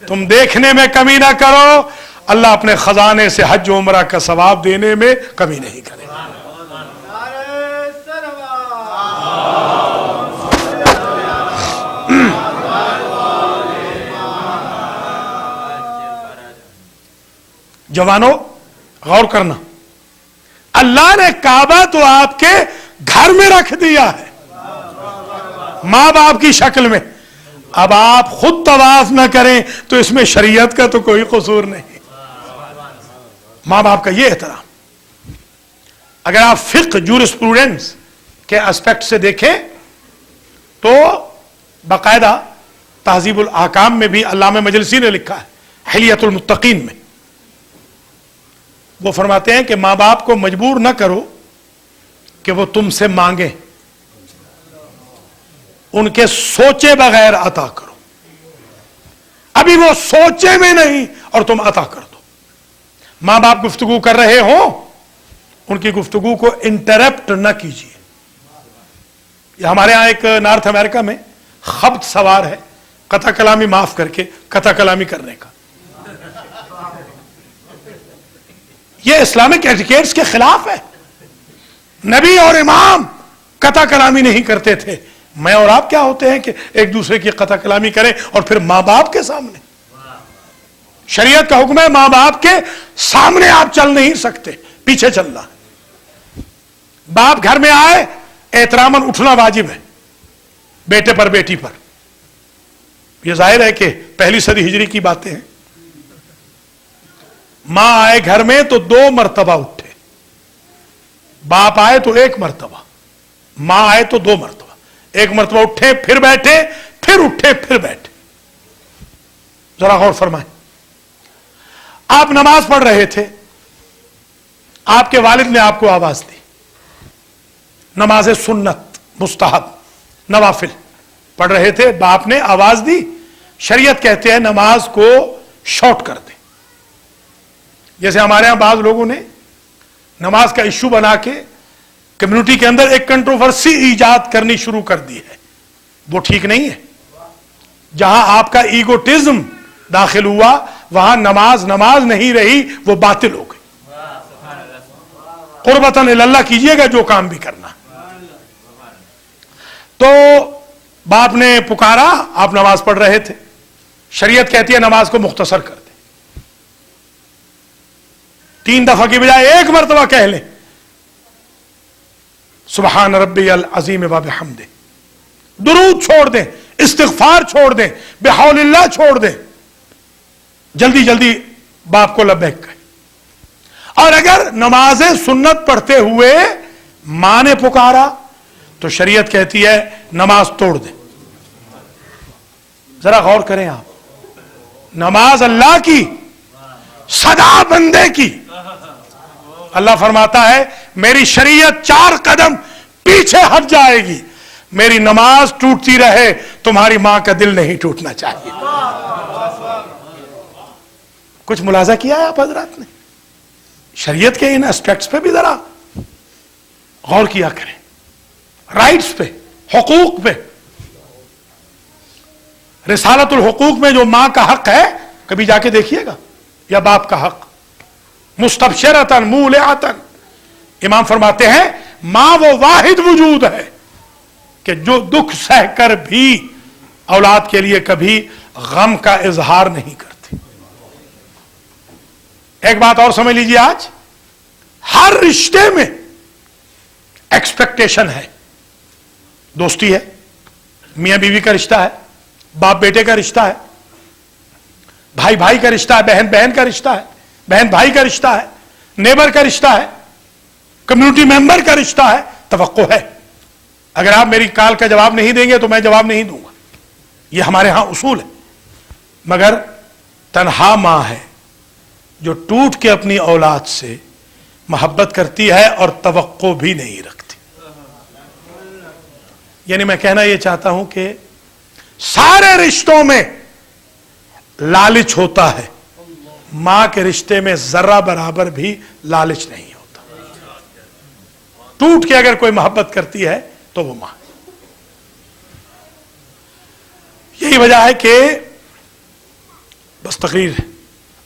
تم دیکھنے میں کمی نہ کرو، اللہ اپنے خزانے سے حج و عمرہ کا ثواب دینے میں کمی نہیں کرے. جوانوں غور کرنا، اللہ نے کعبہ تو آپ کے گھر میں رکھ دیا ہے ماں باپ کی شکل میں. اب آپ خود طواف نہ کریں تو اس میں شریعت کا تو کوئی قصور نہیں. ماں باپ کا یہ احترام، اگر آپ فقہ جورسپروڈنس کے اسپیکٹ سے دیکھیں تو باقاعدہ تہذیب الاحکام میں بھی علامہ مجلسی نے لکھا ہے حلیۃ المتقین میں، وہ فرماتے ہیں کہ ماں باپ کو مجبور نہ کرو کہ وہ تم سے مانگیں، ان کے سوچے بغیر عطا کرو. ابھی وہ سوچے میں نہیں اور تم عطا کر دو. ماں باپ گفتگو کر رہے ہوں، ان کی گفتگو کو انٹرپٹ نہ کیجیے. یہ ہمارے ہاں ایک نارتھ امریکہ میں خبط سوار ہے قطع کلامی معاف کر کے قطع کلامی کرنے کا. یہ اسلامک ایٹیکیٹس کے خلاف ہے. نبی اور امام قطع کلامی نہیں کرتے تھے. میں اور آپ کیا ہوتے ہیں کہ ایک دوسرے کی قطع کلامی کریں اور پھر ماں باپ کے سامنے. شریعت کا حکم ہے ماں باپ کے سامنے آپ چل نہیں سکتے، پیچھے چلنا ہے. باپ گھر میں آئے احتراماً اٹھنا واجب ہے بیٹے پر بیٹی پر. یہ ظاہر ہے کہ پہلی صدی ہجری کی باتیں ہیں. ماں آئے گھر میں تو 2 مرتبہ اٹھے، باپ آئے تو 1 مرتبہ، ماں آئے تو 2 مرتبہ. 1 مرتبہ اٹھے پھر بیٹھے، پھر اٹھے پھر بیٹھے. ذرا غور فرمائیں. آپ نماز پڑھ رہے تھے، آپ کے والد نے آپ کو آواز دی، نماز سنت مستحب نوافل پڑھ رہے تھے، باپ نے آواز دی. شریعت کہتے ہیں نماز کو شارٹ کر دیں. جیسے ہمارے ہاں بعض لوگوں نے نماز کا ایشو بنا کے کمیونٹی کے اندر ایک کنٹروورسی ایجاد کرنی شروع کر دی ہے، وہ ٹھیک نہیں ہے. جہاں آپ کا ایگوٹزم داخل ہوا وہاں نماز نہیں رہی، وہ باطل ہو گئی. قربتاً اللہ کیجئے گا جو کام بھی کرنا. تو باپ نے پکارا، آپ نماز پڑھ رہے تھے. شریعت کہتی ہے نماز کو مختصر کر دیں. 3 دفعہ کی بجائے 1 مرتبہ کہہ لیں سبحان ربی العظیم و بحمدہ. درود چھوڑ دیں، استغفار چھوڑ دیں، بحول اللہ چھوڑ دیں. جلدی جلدی باپ کو لبیک کہیں. اور اگر نماز سنت پڑھتے ہوئے ماں نے پکارا تو شریعت کہتی ہے نماز توڑ دیں. ذرا غور کریں آپ. نماز اللہ کی، صدا بندے کی. اللہ فرماتا ہے میری شریعت 4 قدم پیچھے ہٹ جائے گی، میری نماز ٹوٹتی رہے، تمہاری ماں کا دل نہیں ٹوٹنا چاہیے. کچھ ملاحظہ کیا ہے آپ حضرات نے؟ شریعت کے ان اسپیکٹس پہ بھی ذرا غور کیا کریں. رائٹس پہ، حقوق پہ. رسالت الحقوق میں جو ماں کا حق ہے کبھی جا کے دیکھیے گا، یا باپ کا حق. مستبشرتاً مولعتاً، امام فرماتے ہیں ماں وہ واحد وجود ہے کہ جو دکھ سہ کر بھی اولاد کے لیے کبھی غم کا اظہار نہیں کرتی. ایک بات اور سمجھ لیجیے، آج ہر رشتے میں ایکسپیکٹیشن ہے. دوستی ہے، میاں بیوی کا رشتہ ہے، باپ بیٹے کا رشتہ ہے، بھائی بھائی کا رشتہ ہے، بہن بہن کا رشتہ ہے، بہن بھائی کا رشتہ ہے، نیبر کا رشتہ ہے، کمیونٹی ممبر کا رشتہ ہے. توقع ہے اگر آپ میری کال کا جواب نہیں دیں گے تو میں جواب نہیں دوں گا. یہ ہمارے ہاں اصول ہے. مگر تنہا ماں ہے جو ٹوٹ کے اپنی اولاد سے محبت کرتی ہے اور توقع بھی نہیں رکھتی. یعنی میں کہنا یہ چاہتا ہوں کہ سارے رشتوں میں لالچ ہوتا ہے، ماں کے رشتے میں ذرہ برابر بھی لالچ نہیں ہوتا. ٹوٹ کے اگر کوئی محبت کرتی ہے تو وہ ماں. یہی وجہ ہے کہ بس تقریر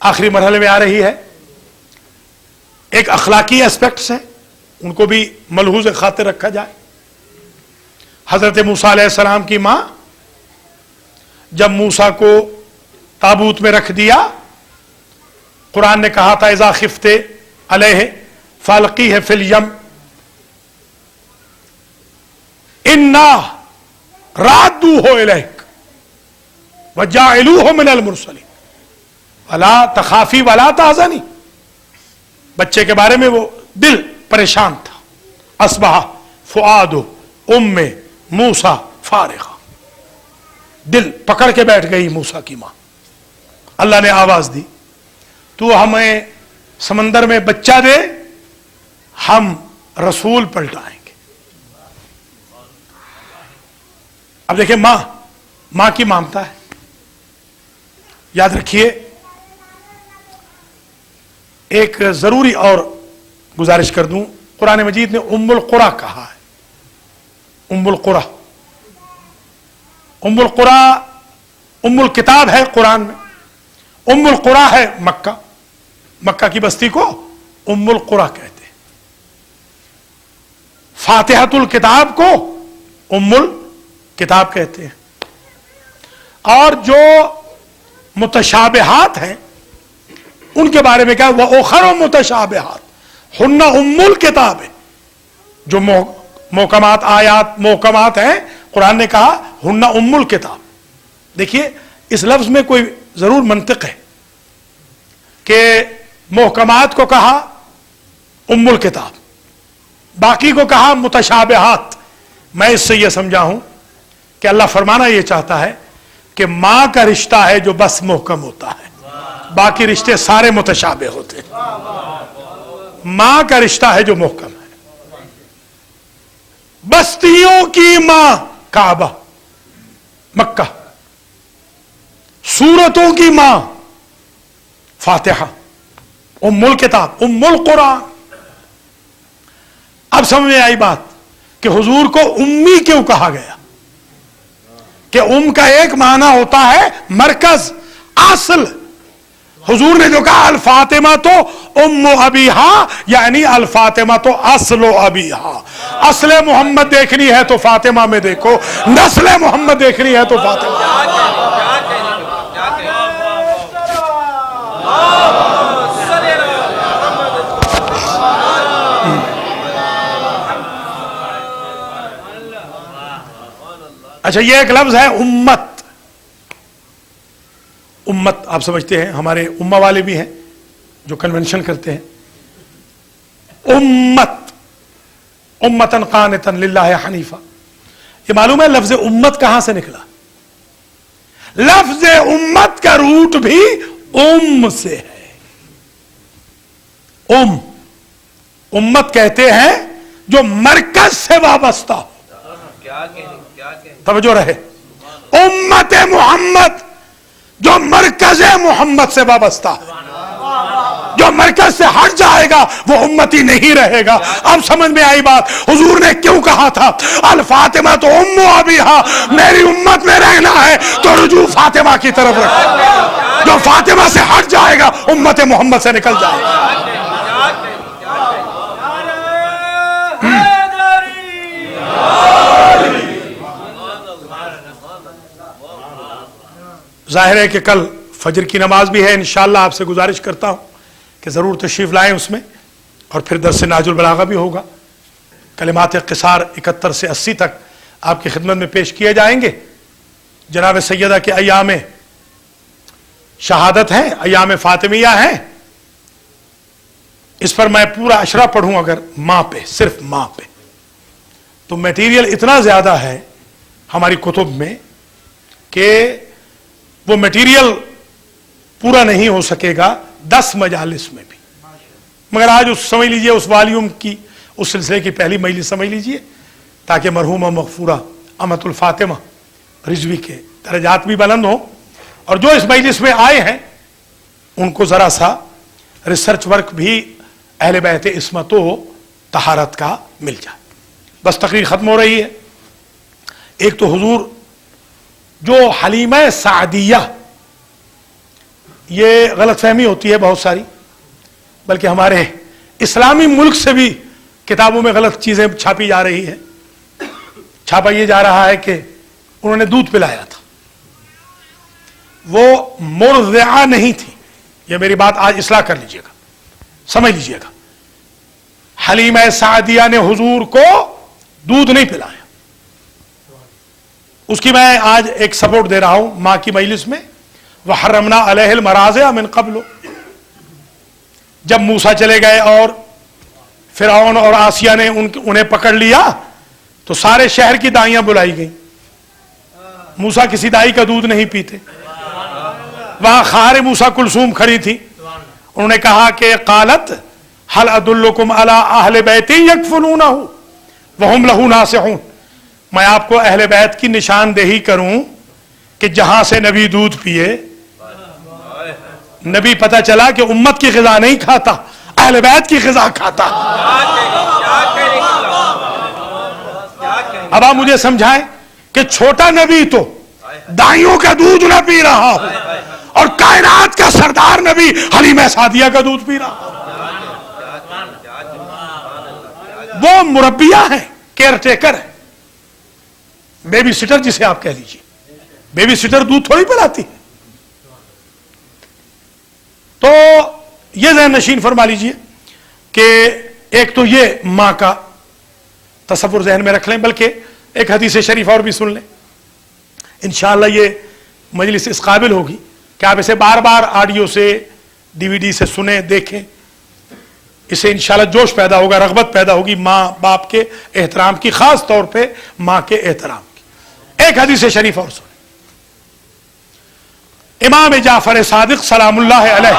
آخری مرحلے میں آ رہی ہے. ایک اخلاقی اسپیکٹس ہیں، ان کو بھی ملحوظ خاطر رکھا جائے. حضرت موسیٰ علیہ السلام کی ماں جب موسیٰ کو تابوت میں رکھ دیا، قرآن نے کہا تھا اذا خفت علیہ فالقیہ فی الیم انا رادوہ الیک وجاعلوہ من المرسلین ولا تخافی ولا تحزنی. بچے کے بارے میں وہ دل پریشان تھا. اصبح فؤاد ام موسیٰ فارغا، دل پکڑ کے بیٹھ گئی موسیٰ کی ماں. اللہ نے آواز دی تو ہمیں سمندر میں بچہ دے، ہم رسول پلٹائیں گے. اب دیکھیں ماں کی مامتا ہے. یاد رکھیے ایک ضروری اور گزارش کر دوں، قرآن مجید نے ام القرى کہا ہے. ام القرى، ام القرى ام الکتاب ہے قرآن میں. ام القرى ہے مکہ، مکہ کی بستی کو ام القرى کہتے ہیں. فاتحۃ الکتاب کو ام الکتاب کہتے ہیں. اور جو متشابہات ہیں ان کے بارے میں کیا وَأُخَرُ مُتَشَابِهَاتٌ ہن ام الکتاب ہے. جو محکمات آیات محکمات ہیں قرآن نے کہا ہن ام الکتاب. دیکھیے اس لفظ میں کوئی ضرور منطق ہے کہ محکمات کو کہا ام الکتاب، باقی کو کہا متشابہات. میں اس سے یہ سمجھا ہوں کہ اللہ فرمانا یہ چاہتا ہے کہ ماں کا رشتہ ہے جو بس محکم ہوتا ہے، باقی رشتے سارے متشابہ ہوتے ہیں. ماں کا رشتہ ہے جو محکم ہے. بستیوں کی ماں کعبہ مکہ، سورتوں کی ماں فاتحہ، ام الکتاب، ام القرآن. اب سمجھ میں آئی بات کہ حضور کو امی کیوں کہا گیا؟ کہ ام کا ایک معنی ہوتا ہے مرکز، اصل. حضور نے جو کہا الفاطمہ تو ام ابیہا، یعنی الفاطمہ تو اصل ابیہا. اصل محمد دیکھنی ہے تو فاطمہ میں دیکھو، نسل محمد دیکھنی ہے تو فاطمہ. اچھا، یہ ایک لفظ ہے امت. امت آپ سمجھتے ہیں، ہمارے امہ والے بھی ہیں جو کنونشن کرتے ہیں. امت، امتن قانتن للہ حنیفہ. یہ معلوم ہے لفظ امت کہاں سے نکلا؟ لفظ امت کا روٹ بھی ام سے ہے. امت کہتے ہیں جو مرکز سے وابستہ ہو. توجہ رہے، امت محمد جو مرکز محمد سے وابستہ ہے. جو مرکز سے ہٹ جائے گا وہ امتی نہیں رہے گا. اب سمجھ میں آئی بات. حضور نے کیوں کہا تھا الفاطمہ تو ام ابیہا، میری امت میں رہنا ہے تو رجوع فاطمہ کی طرف رکھو. جو فاطمہ سے ہٹ جائے گا امت محمد سے نکل جائے گا. ظاہر ہے کہ کل فجر کی نماز بھی ہے، انشاءاللہ آپ سے گزارش کرتا ہوں کہ ضرور تشریف لائیں اس میں، اور پھر درس نہج البلاغہ بھی ہوگا. کلمات قصار 71 سے 80 تک آپ کی خدمت میں پیش کیے جائیں گے. جناب سیدہ کے ایام شہادت ہیں، ایام فاطمیہ ہیں. اس پر میں پورا اشرا پڑھوں اگر ماں پہ، صرف ماں پہ، تو میٹیریل اتنا زیادہ ہے ہماری کتب میں کہ وہ میٹیریل پورا نہیں ہو سکے گا 10 مجالس میں بھی. مگر آج سمجھ لیجئے اس والیوم کی، اس سلسلے کی پہلی مجلس سمجھ لیجئے، تاکہ مرحومہ مغفورہ امت الفاطمہ رضوی کے درجات بھی بلند ہوں، اور جو اس مجلس میں آئے ہیں ان کو ذرا سا ریسرچ ورک بھی اہل بیت عصمت و طہارت کا مل جائے. بس تقریر ختم ہو رہی ہے. ایک تو حضور جو حلیمہ سعدیہ، یہ غلط فہمی ہوتی ہے بہت ساری، بلکہ ہمارے اسلامی ملک سے بھی کتابوں میں غلط چیزیں چھاپی جا رہی ہیں. چھاپا یہ جا رہا ہے کہ انہوں نے دودھ پلایا تھا، وہ مرضعہ نہیں تھی. یہ میری بات آج اصلاح کر لیجئے گا، سمجھ لیجئے گا. حلیمہ سعدیہ نے حضور کو دودھ نہیں پلایا. اس کی میں آج ایک سپورٹ دے رہا ہوں ماں کی مجلس میں. وحرمنا علیہ المراضع من قبل. جب موسیٰ چلے گئے اور فرعون اور آسیہ نے انہیں پکڑ لیا تو سارے شہر کی دائیاں بلائی گئیں. موسیٰ کسی دائی کا دودھ نہیں پیتے. وہاں خار موسیٰ کلثوم کھڑی تھی. انہوں نے کہا کہ قالت هل ادلکم علی اہل بیت یکفلونہ وہم لہ ناصحون. میں آپ کو اہل بیت کی نشاندہی کروں کہ جہاں سے نبی دودھ پیے. نبی پتہ چلا کہ امت کی غذا نہیں کھاتا، اہل بیت کی غذا کھاتا. اب آپ مجھے سمجھائیں کہ چھوٹا نبی تو دائیوں کا دودھ نہ پی رہا ہو، اور کائنات کا سردار نبی حلیمہ سعدیہ کا دودھ پی رہا ہو. وہ مربیہ ہیں، کیئر ٹیکر ہے، بیبی سٹر جسے آپ کہہ لیجیے. بیبی سٹر دودھ تھوڑی پلاتی ہے. تو یہ ذہن نشین فرما لیجیے کہ ایک تو یہ ماں کا تصور ذہن میں رکھ لیں، بلکہ ایک حدیث شریف اور بھی سن لیں. انشاءاللہ یہ مجلس اس قابل ہوگی کہ آپ اسے بار بار آڈیو سے ڈی وی ڈی سے سنیں دیکھیں. اسے انشاءاللہ جوش پیدا ہوگا, رغبت پیدا ہوگی ماں باپ کے احترام کی, خاص طور پہ ماں کے احترام کی. ایک حدیث شریف اور سنیں. امام جعفر صادق سلام اللہ علیہ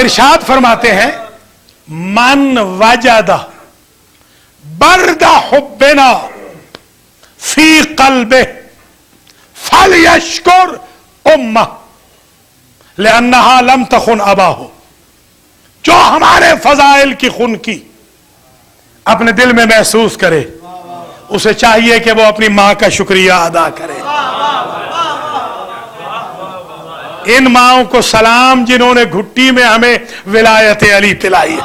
ارشاد فرماتے ہیں, من وجد برد حبنا فی قلبہ فلیشکر امہ لأنہا لم تخن اباہ. جو ہمارے فضائل کی خن کی اپنے دل میں محسوس کرے, اسے چاہیے کہ وہ اپنی ماں کا شکریہ ادا کرے. ان ماؤں کو سلام جنہوں نے گھٹی میں ہمیں ولایت علی پلائی ہے.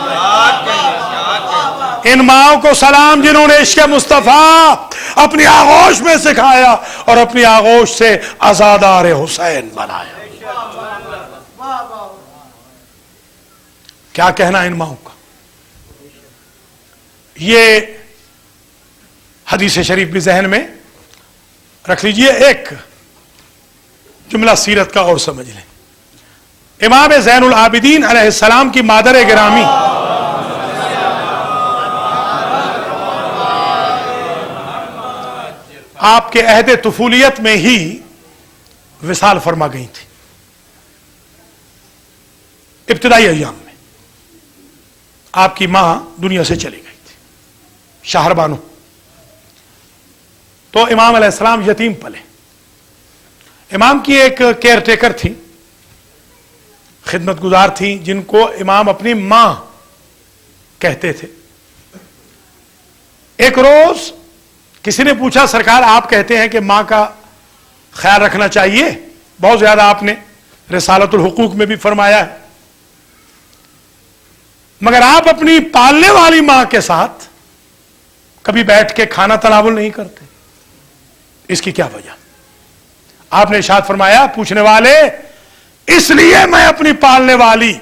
ان ماؤں کو سلام جنہوں نے عشق مصطفیٰ اپنی آغوش میں سکھایا اور اپنی آغوش سے عزادار حسین بنایا. کیا کہنا ان ماؤں کا. یہ حدیث شریف بھی ذہن میں رکھ لیجئے. ایک جملہ سیرت کا اور سمجھ لیں. امام زین العابدین علیہ السلام کی مادر گرامی آپ کے عہد طفولیت میں ہی وصال فرما گئی تھی. ابتدائی ایام میں آپ کی ماں دنیا سے چلی گئی تھی, شاہر بانو. تو امام علیہ السلام یتیم پلے. امام کی ایک کیئر ٹیکر تھی, خدمت گزار تھیں, جن کو امام اپنی ماں کہتے تھے. ایک روز کسی نے پوچھا, سرکار آپ کہتے ہیں کہ ماں کا خیال رکھنا چاہیے, بہت زیادہ آپ نے رسالت الحقوق میں بھی فرمایا ہے, مگر آپ اپنی پالنے والی ماں کے ساتھ کبھی بیٹھ کے کھانا تناول نہیں کرتے, اس کی کیا وجہ؟ آپ نے ارشاد فرمایا, پوچھنے والے, اس لیے میں اپنی پالنے والی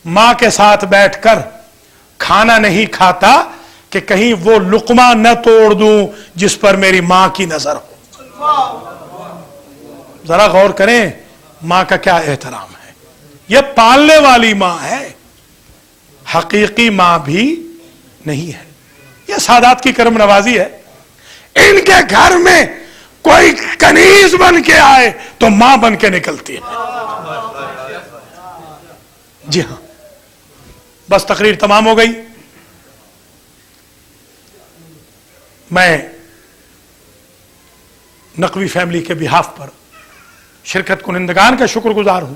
ماں کے ساتھ بیٹھ کر کھانا نہیں کھاتا کہ کہیں وہ لقمہ نہ توڑ دوں جس پر میری ماں کی نظر ہو. ذرا غور کریں ماں کا کیا احترام ہے. یہ پالنے والی ماں ہے, حقیقی ماں بھی نہیں ہے. یہ سادات کی کرم نوازی ہے. ان کے گھر میں کوئی کنیز بن کے آئے تو ماں بن کے نکلتی ہے. جی ہاں, بس تقریر تمام ہو گئی. میں نقوی فیملی کے بہاف پر شرکت کنندگان کا شکر گزار ہوں,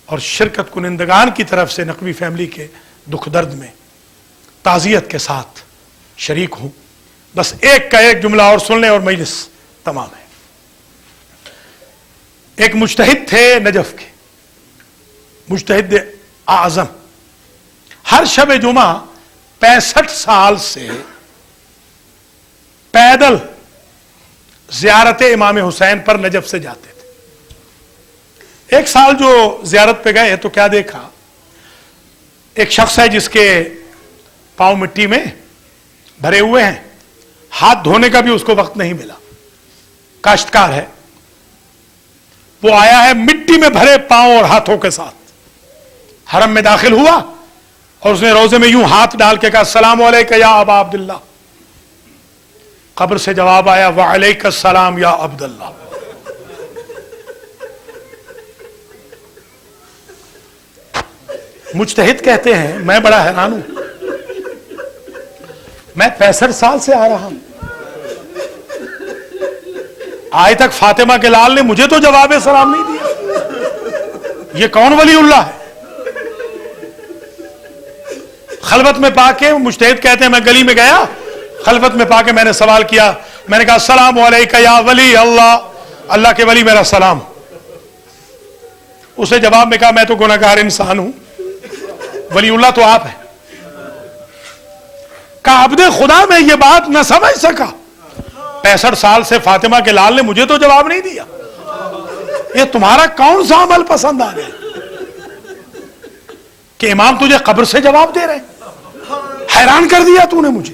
اور شرکت کنندگان کی طرف سے نقوی فیملی کے دکھ درد میں تعزیت کے ساتھ شریک ہوں. بس ایک کا ایک جملہ اور سن لیں اور مجلس تمام ہے. ایک مجتہد تھے نجف کے, مجتہد اعظم, ہر شب جمعہ 65 سال سے پیدل زیارت امام حسین پر نجف سے جاتے تھے. ایک سال جو زیارت پہ گئے تو کیا دیکھا, ایک شخص ہے جس کے پاؤں مٹی میں بھرے ہوئے ہیں, ہاتھ دھونے کا بھی اس کو وقت نہیں ملا, کاشتکار ہے. وہ آیا ہے مٹی میں بھرے پاؤں اور ہاتھوں کے ساتھ, حرم میں داخل ہوا اور اس نے روزے میں یوں ہاتھ ڈال کے کہا, السلام علیکم یا ابا عبداللہ. قبر سے جواب آیا, وعلیک السلام یا عبداللہ. مجتہد کہتے ہیں, میں بڑا حیران ہوں, میں 65 سال سے آ رہا ہوں, آج تک فاطمہ کے لال نے مجھے تو جواب سلام نہیں دیا. یہ کون ولی اللہ ہے؟ خلوت میں پا کے مجتہد کہتے ہیں, میں گلی میں گیا, خلوت میں پا کے میں نے سوال کیا, میں نے کہا السلام علیکم یا ولی اللہ, اللہ کے ولی میرا سلام. اسے جواب میں کہا, میں تو گناہگار انسان ہوں, ولی اللہ تو آپ ہیں. کہا عبد خدا میں یہ بات نہ سمجھ سکا, 65 سال سے فاطمہ کے لال نے مجھے تو جواب نہیں دیا, یہ تمہارا کون سا عمل پسند آ گیا کہ امام تجھے قبر سے جواب دے رہے ہیں؟ حیران کر دیا تو نے مجھے.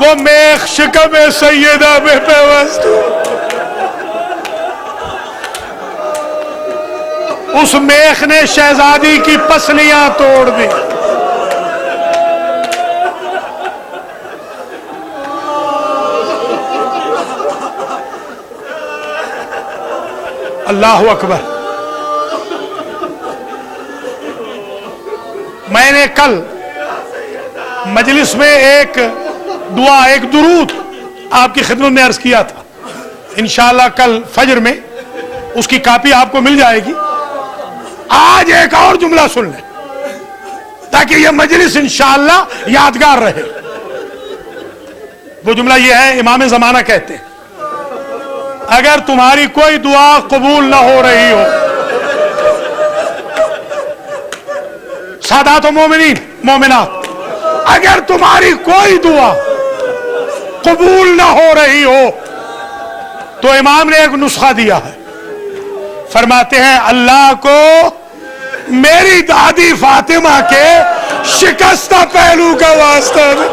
وہ میخ شکم سیدہ میں پیوست اس میخ نے شہزادی کی پسلیاں توڑ دی. اللہ اکبر. میں نے کل مجلس میں ایک دعا، ایک درود آپ کی خدمت میں عرض کیا تھا. انشاءاللہ کل فجر میں اس کی کاپی آپ کو مل جائے گی. آج ایک اور جملہ سن لیں تاکہ یہ مجلس انشاءاللہ یادگار رہے. وہ جملہ یہ ہے، امام زمانہ کہتے ہیں اگر تمہاری کوئی دعا قبول نہ ہو رہی ہو، سادات و مومنین مومنات، اگر تمہاری کوئی دعا قبول نہ ہو رہی ہو تو امام نے ایک نسخہ دیا ہے. فرماتے ہیں اللہ کو میری دادی فاطمہ کے شکستہ پہلو کا واسطہ دے.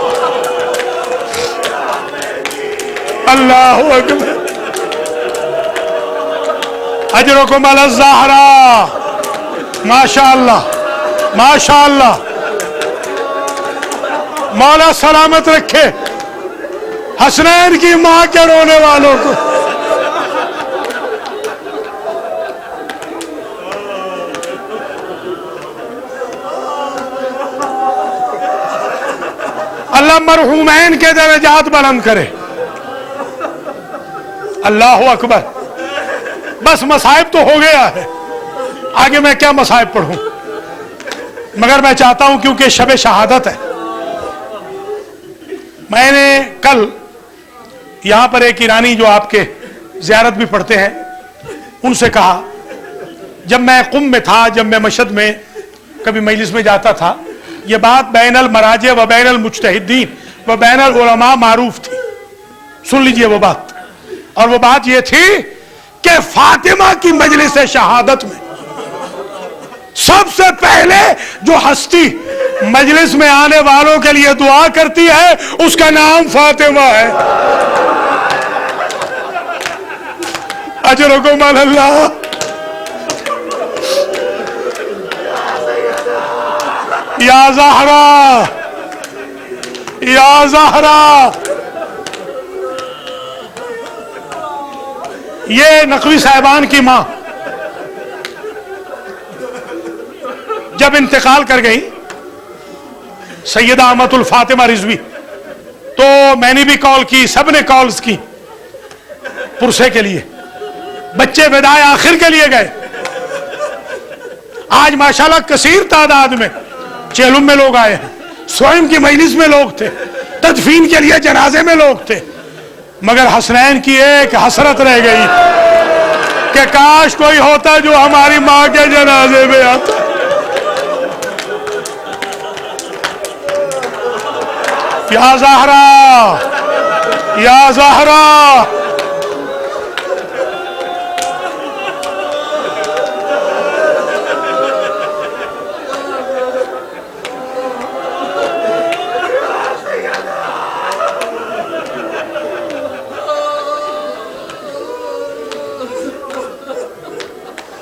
اللہ اکبر. اجرکم علی الزہرا. ماشاء اللہ ماشاء اللہ. مولا سلامت رکھے حسنین کی ماں کے رونے والوں کو. اللہ مرحومین کے درجات بلند کرے. اللہ اکبر. بس مصائب تو ہو گیا ہے، آگے میں کیا مصائب پڑھوں، مگر میں چاہتا ہوں کیونکہ شب شہادت ہے. میں نے کل یہاں پر ایک ایرانی جو آپ کے زیارت بھی پڑھتے ہیں ان سے کہا، جب میں قم میں تھا، جب میں مشہد میں کبھی مجلس میں جاتا تھا، یہ بات بین المراجع و بین المجتہدین و بین العلماء معروف تھی. سن لیجئے وہ بات. اور وہ بات یہ تھی کہ فاطمہ کی مجلس شہادت میں سب سے پہلے جو ہستی مجلس میں آنے والوں کے لیے دعا کرتی ہے اس کا نام فاطمہ ہے. اجرکم علی اللہ. یا زہرا یا زہرا. یہ نقوی صاحبان کی ماں جب انتقال کر گئی، سیدہ امت الفاطمہ رضوی، تو میں نے بھی کال کی، سب نے کالز کی پرسے کے لیے. بچے وداع آخر کے لیے گئے. آج ماشاءاللہ کثیر تعداد میں چیلم میں لوگ آئے ہیں، سوئم کی مجلس میں لوگ تھے، تدفین کے لیے جنازے میں لوگ تھے. مگر حسنین کی ایک حسرت رہ گئی کہ کاش کوئی ہوتا جو ہماری ماں کے جنازے میں آتا. یا زہرا یا زہرا.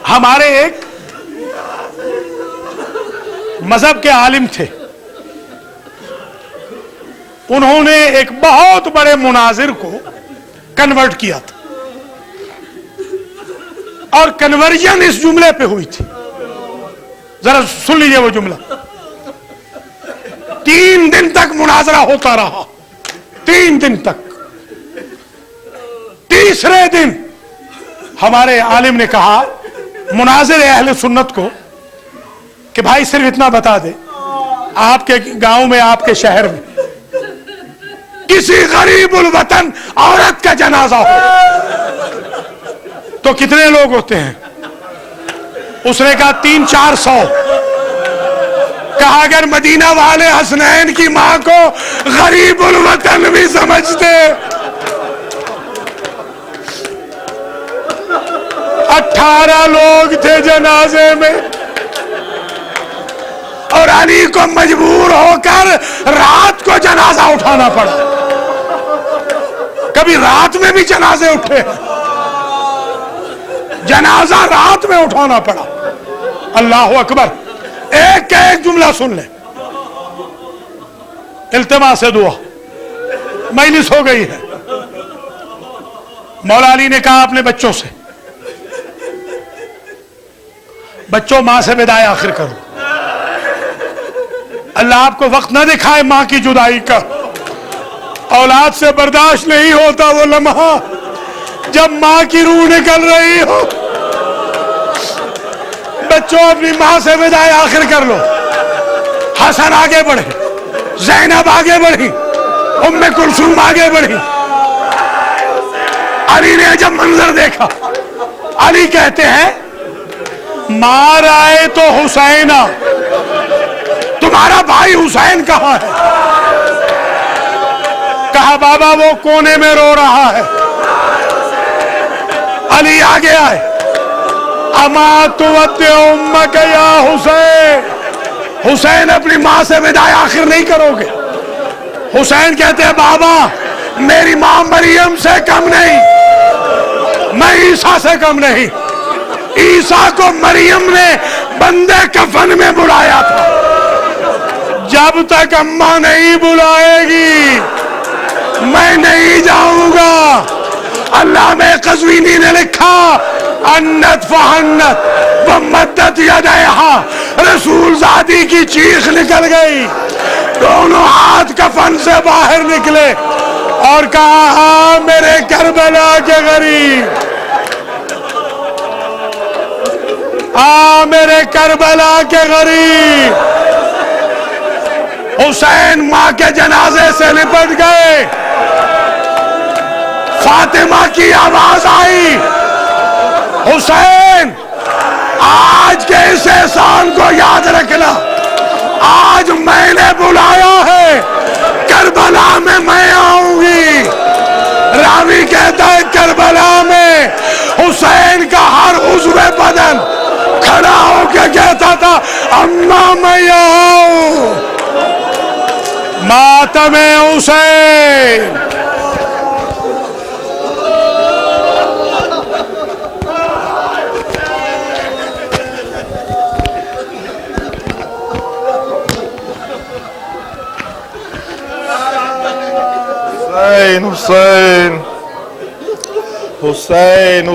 ہمارے ایک مذہب کے عالم تھے، انہوں نے ایک بہت بڑے مناظر کو کنورٹ کیا تھا، اور کنورژن اس جملے پہ ہوئی تھی. ذرا سن لیجئے وہ جملہ. 3 دن تک مناظرہ ہوتا رہا، 3 دن تک. تیسرے دن ہمارے عالم نے کہا مناظر اہل سنت کو کہ بھائی صرف اتنا بتا دے، آپ کے گاؤں میں، آپ کے شہر میں کسی غریب الوطن عورت کا جنازہ ہو تو کتنے لوگ ہوتے ہیں؟ اس نے کہا 300-400. کہا اگر مدینہ والے حسنین کی ماں کو غریب الوطن بھی سمجھتے، 18 لوگ تھے جنازے میں، اور علی کو مجبور ہو کر رات کو جنازہ اٹھانا پڑا. کبھی رات میں بھی جنازے اٹھے، جنازہ رات میں اٹھانا پڑا۔ اللہ اکبر۔ ایک کا ایک جملہ سن لیں، التماس دعا، مجلس ہو گئی ہے۔ مولا علی نے کہا اپنے بچوں سے، بچوں ماں سے وداع آخر کرو، اللہ آپ کو وقت نہ دکھائے ماں کی جدائی کا۔ اولاد سے برداشت نہیں ہوتا وہ لمحہ جب ماں کی روح نکل رہی ہو۔ بچوں اپنی ماں سے وداع آخر کر لو۔ حسن آگے بڑھے، زینب آگے بڑھی، ام کلثوم آگے بڑھی۔ علی نے جب منظر دیکھا، علی کہتے ہیں مار آئے تو حسین، تمہارا بھائی حسین کہاں ہے؟ کہا بابا وہ کونے میں رو رہا ہے۔ علی آگے آئے، اما تودع امک یا حسین، حسین اپنی ماں سے وداع آخر نہیں کرو گے؟ حسین کہتے ہیں بابا میری ماں مریم سے کم نہیں، میں عیسیٰ سے کم نہیں۔ عیسیٰ کو مریم نے بندے کفن میں بلایا تھا، جب تک اماں نہیں بلائے گی میں نہیں جاؤں گا۔ علامہ قزوینی نے لکھا انت فہنت ومدت یدیہا، رسول زادی کی چیخ نکل گئی، دونوں ہاتھ کفن سے باہر نکلے اور کہا ہاں میرے کربلا کے غریب، ہاں میرے کربلا کے غریب۔ حسین ماں کے جنازے سے لپٹ گئے، فاطمہ کی آواز آئی حسین آج کے اس احسان کو یاد رکھنا، آج میں نے بلایا ہے، کربلا میں آؤں گی۔ راوی کہتا ہے کربلا میں حسین کا ہر عضو بدن کھڑا ہو کے کہتا تھا اماں میں آؤں، ماتم حسین۔ حسین حسین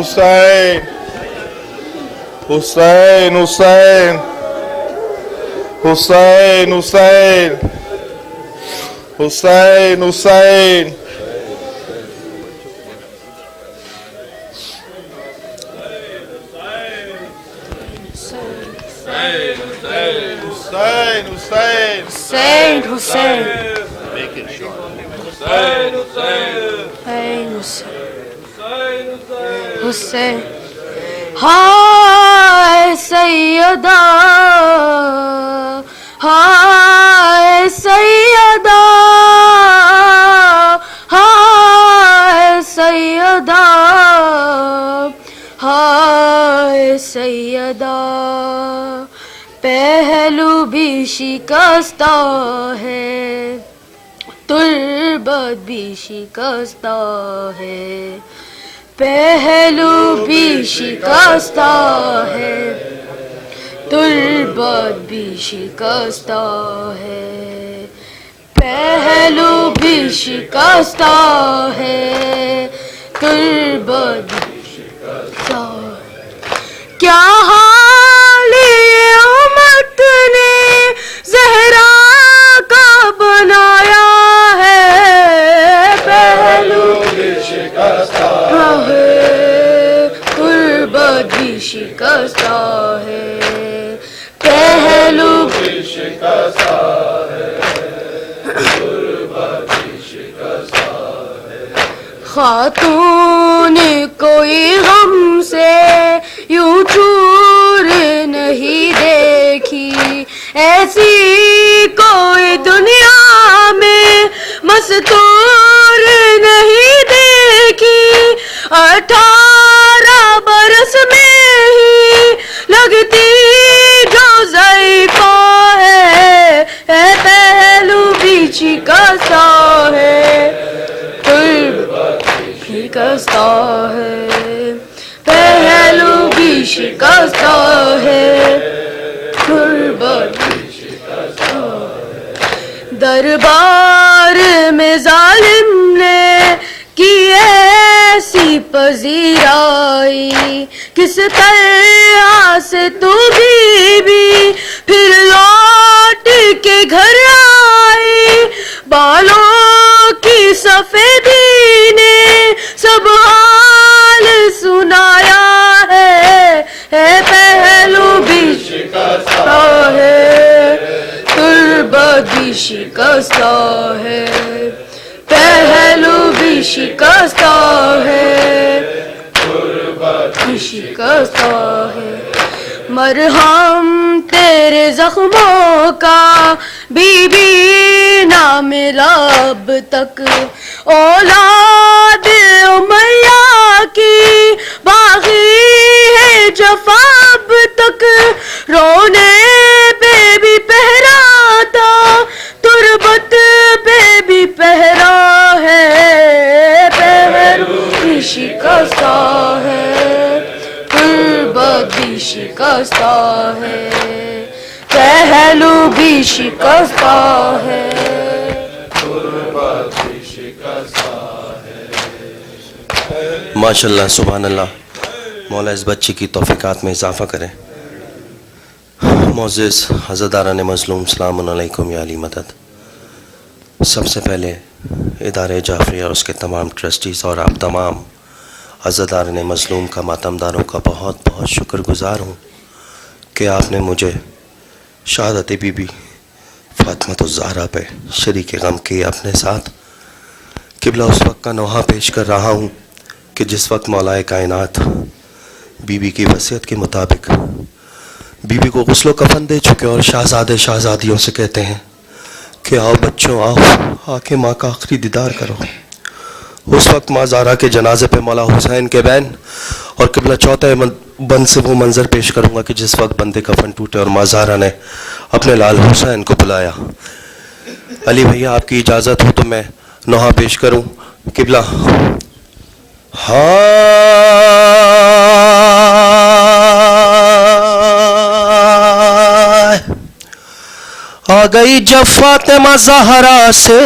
حسین حسین حسین حسین حسین حسین حسین Hussein, Hussein, Hussein, Hai Sayyada, Hai Sayyada, Hai Sayyada, Hai Sayyada. پہلو بھی شکستہ ہے، تربت بھی شکستہ ہے، پہلو بھی شکستہ ہے، تربت بھی شکستہ ہے، پہلو بھی شکستہ ہے، تربت بھی شکستہ ہے۔ کیا حال یہ امت نے زہرا کا بنایا ہے، پہلو بھی شکستہ ہے، تربت بھی شکستہ ہے، پہلو بھی شکستہ ہے، تربت بھی شکستہ ہے۔ خاتون کوئی غم سے یوں چور نہیں دیکھی، ایسی کوئی دنیا میں مستور نہیں دیکھی، 18 برس میں ہی لگتی جو ضعیفہ ہے، پہلو بھی شکستہ ہے، تربت شکستہ ہے، پہلو بھی شکستہ ہے، غربت بھی شکستہ ہے۔ دربار میں ظالم نے کی ایسی پذیرائی، کس طرح سے تو بی پھر لوٹ کے گھر آئی، بالوں کی سفیدی نے سب حال سنایا ہے، پہلو بھی شکستہ ہے، غربت بھی شکستہ ہے، پہلو بھی شکستہ ہے، غربت بھی شکستہ ہے۔ مرہم تیرے زخموں کا بی بی نہ ملا اب تک، اولاد امیہ کی باقی ہے جفا اب تک، رونے پہ بھی پہرا تھا، تربت پہ بھی پہرا ہے، پہلو بھی شکستہ ہے، غربت بھی شکستہ ہے، پہلو بھی شکستہ ہے، غربت بھی شکستہ ہے۔ ماشاءاللہ، سبحان اللہ۔ مولا اس بچے کی توفیقات میں اضافہ کرے۔ معزز عزاداران مظلوم، السلام علیکم یا علی مدد۔ سب سے پہلے ادارے جعفری اور اس کے تمام ٹرسٹیز اور آپ تمام عزاداران مظلوم کا، ماتمداروں کا بہت بہت شکر گزار ہوں کہ آپ نے مجھے شہادت بی بی فاطمۃ الزہرا پہ شریک غم کی اپنے ساتھ۔ قبلہ اس وقت کا نوحہ پیش کر رہا ہوں کہ جس وقت مولا کائنات بی بی کی وصیت کے مطابق بی بی کو غسل و کفن دے چکے اور شہزادے شہزادیوں سے کہتے ہیں کہ آؤ بچوں آؤ، آ کے ماں کا آخری دیدار کرو۔ اس وقت ماں زہرا کے جنازے پہ مولا حسین کے بین اور قبلہ چوتھے بند سے وہ منظر پیش کروں گا کہ جس وقت بندے کفن ٹوٹے اور ماں زہرا نے اپنے لال حسین کو بلایا۔ علی بھیا آپ کی اجازت ہو تو میں نوحہ پیش کروں۔ قبلہ آ گئی جب فاطمہ زہرا سے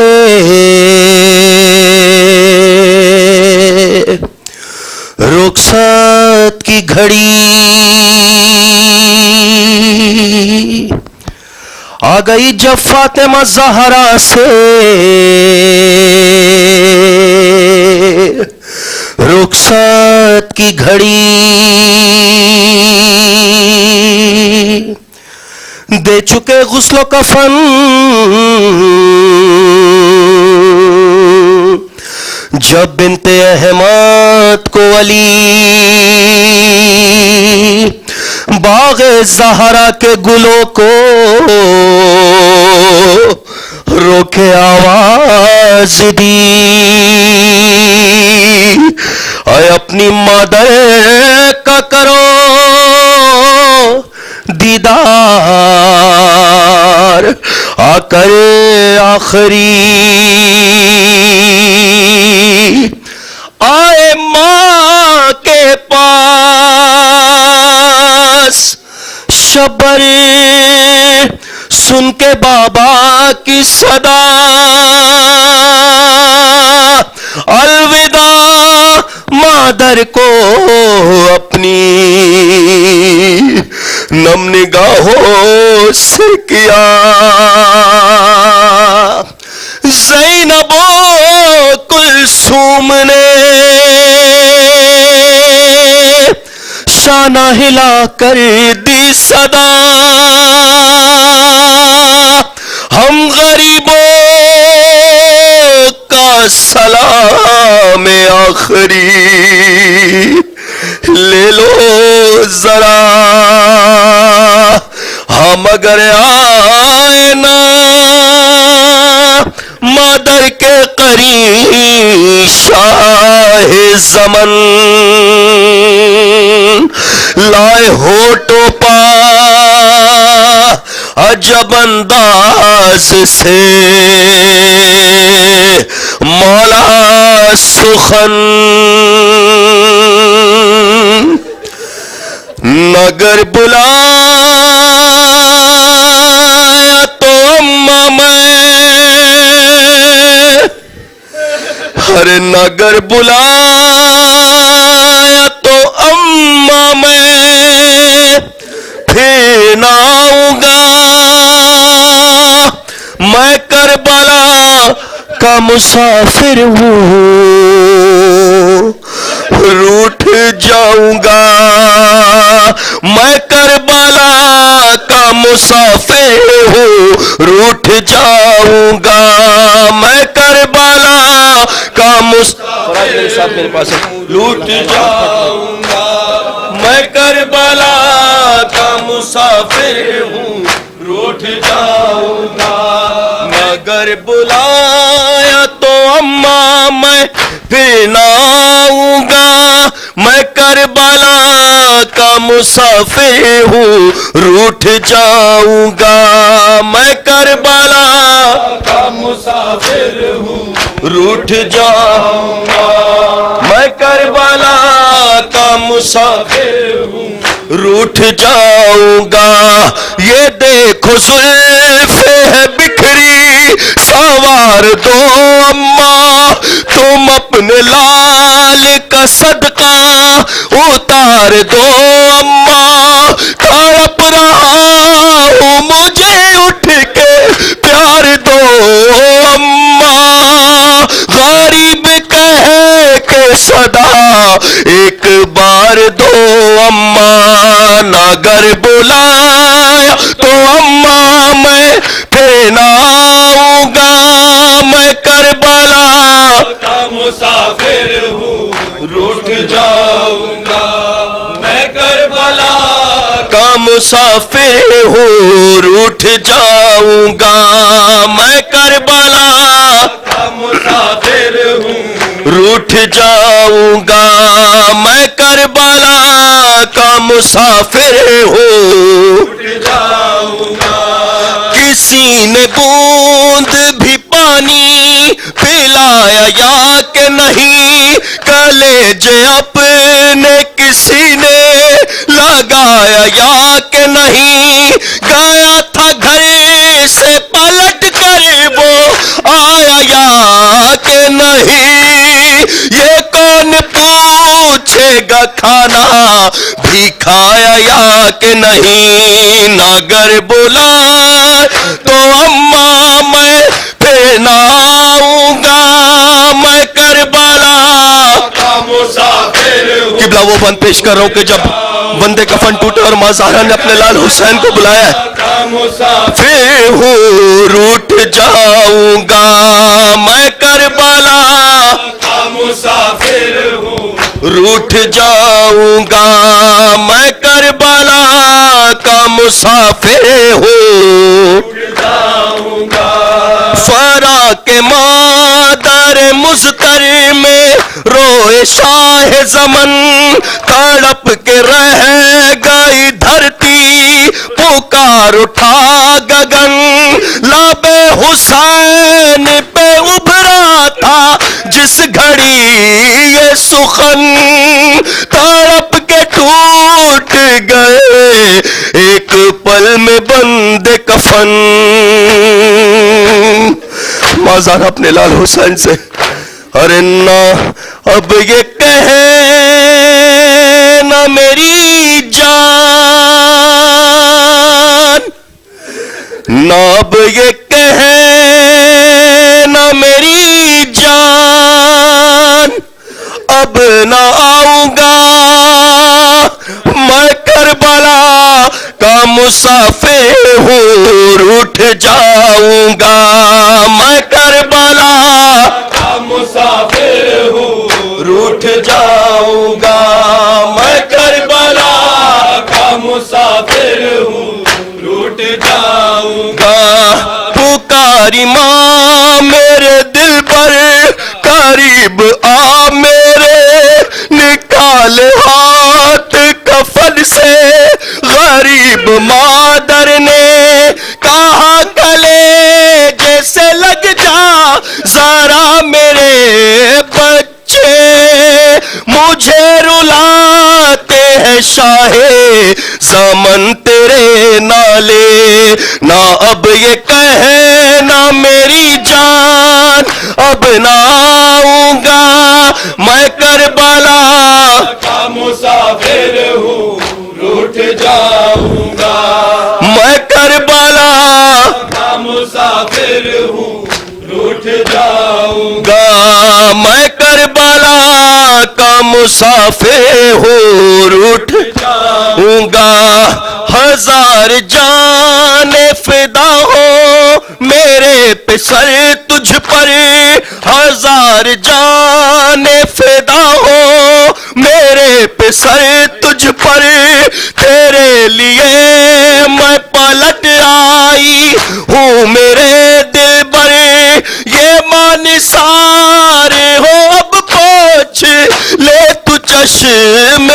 رخصت کی گھڑی، آ گئی جب فاطمہ زہرا سے رخصت کی گھڑی، دے چکے غسل و کفن جب بنت احمد کو علی، باغ زہرا کے گلوں کو روکے آواز دی، اے اپنی مادر کا کرو دیدار، آ کر آخری آئے ماں کے پاس، شبر سن کے بابا کی صدا، الوداع مادر کو اپنی نم نگاہوں سے کیا، زینب و کلثوم نے شانہ ہلا کر دی صدا، ہم غریبوں کا سلام آخری لے لو ذرا، ہم اگر آئے نا مادر کے قریب شاہ زمن، لائے ہوٹوں پا عجب انداز سے مولا سخن، نگر بلایا تو اماں میں، ہر نگر بلایا تو اماں میں پھر نہ آؤں گا، میں کربلا کا مسافر ہوں، روٹھ جاؤں گا، میں کربلا کا مسافر ہوں، روٹھ جاؤں گا، میں کربلا کا مسافر لوٹ جاؤں گا، میں کربلا کا مسافر ہوں، روٹھ جاؤں گا، مگر بلایا تو اماں میں پھر نہ آؤں گا، میں کربلا کا مسافر ہوں، روٹھ جاؤں گا، میں کربلا کا مسافر ہوں، روٹھ جاؤں گا، میں کربلا کا مسافر ہوں، روٹھ جاؤں گا، یہ دیکھو زلف ہے بکھری سوار دو اماں، تم اپنے لال کا صدقہ اتار دو اماں، تڑپ رہا ہوں مجھے اٹھ کے پیار دو اماں، غریب کہہ کے صدا ایک بار دو اماں، نگر بلایا تو اماں میں پھر نہ آؤں گا، میں کربلا کا مسافر ہوں، روٹھ جاؤں گا، میں کربلا کا مسافر ہوں، روٹھ جاؤں گا، میں کربلا کا مسافر ہوں، روٹھ جاؤں گا، میں کربلا کا مسافر ہوں، روٹھ جاؤں گا، کسی نے بوند بھی پانی پلایا یا کہ نہیں، کلیجے اپنے کسی نے لگایا یا کہ نہیں، گیا تھا گھر سے پلٹ کر وہ آیا یا کہ نہیں، یہ کون پوچھے گا کھانا بھی کھایا یا کہ نہیں، نگر بلائے تو اماں میں پھر نہ آؤں گا، میں کربلا کا مسافر ہوں۔ قبلہ وہ بند پیش کر رہا ہوں کہ جب بندے کفن ٹوٹے اور ماں زہرا نے اپنے لال حسین کو بلایا ہے، مسافر ہوں، روٹھ جاؤں گا، میں کربلا کا مسافر ہوں، روٹھ جاؤں گا، میں کربلا کا مسافر ہوں، روٹھ جاؤں گا، فرا کے مادر مزتر میں روئے شاہ زمن، تڑپ کے رہ گئی دھرتی، پکار اٹھا گگن، لب حسین پہ ابھرا تھا جس گھڑی یہ سخن، تڑپ کے ٹوٹ گئے ایک پل میں بند کفن، ماں زہرا اپنے لال حسین سے ارے نہ اب یہ کہے نہ میری جان، نہ اب یہ کہے نہ میری جان، اب نہ آؤں گا، میں کربلا کا مسافر ہوں، روٹھ جاؤں گا، میں کربلا کا مسافر ہوں، روٹھ جاؤں گا، میں کربلا کا مسافر ہوں، روٹھ جاؤں گا، پکاری ماں میرے دل پر قریب آ میرے، نکال ہاتھ کفن سے غریب مادر نے کہا گلے جیسے لگ جا ذرا میرے بچے، مجھے رلاتے ہیں شاہ زمن تیرے نالے نہ اب یہ کہنا میری جان اب نہ آؤں گا میں کربلا کا مسافر ہوں روٹھ جاؤں گا میں کربلا کا مسافر ہوں روٹھ جاؤں گا میں کربلا کا مسافر ہوں روٹھ جاؤں گا ہزار جان فدا ہو میرے پہ سر تجھ پر ہزار جان فدا ہو میرے پہ سر تجھ پر تیرے لیے میں پلٹ آئی ہوں میرے دل بر یہ مان سارے ہو اب پوچھ لے تو چشم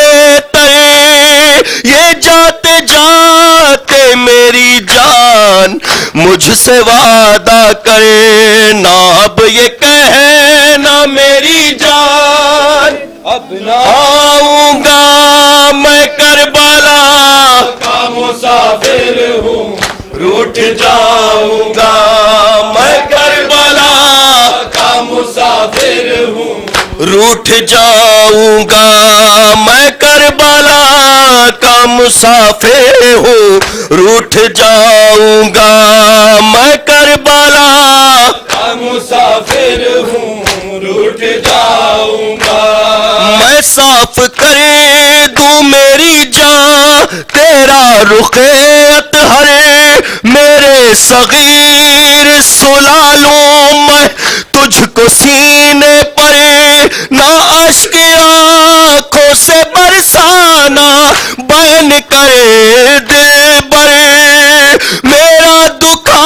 ترے یہ جاتے جاتے میری جان مجھ سے وعدہ کرے نہ اب یہ کہنا میری جان اب نہ آؤں گا میں کربلا کا مسافر ہوں روٹھ جاؤں گا میں کربلا کا مسافر ہوں روٹھ جاؤں گا میں کربلا کا مسافر ہوں روٹھ جاؤں گا میں کربلا کا مسافر ہوں روٹھ جاؤں گا میں صاف کر دوں میری جان تیرا رخ اطہر میرے صغیر سلا لوں میں تجھ کو سینے پر نہ اشک آنکھوں سے برسانا بین کرے دل بر میرا دکھا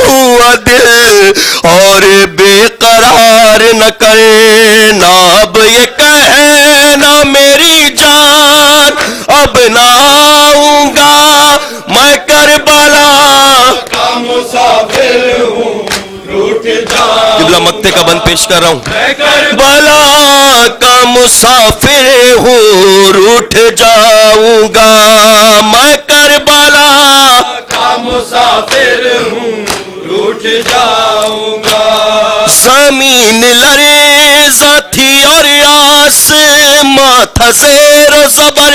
ہوا دل اور بے قرار نہ کرے نہ اب یہ کہنا میری جان اب نہ آؤں گا میں کربلا کا مسافر ہوں روٹھ جاؤں قبلہ مکتے کا بند پیش کر رہا ہوں میں کربلا کا مسافر ہوں روٹھ جاؤں گا میں کربلا کا مسافر ہوں روٹھ جاؤں گا زمین لرزہ تھی اور آسماں تھا زیر و زبر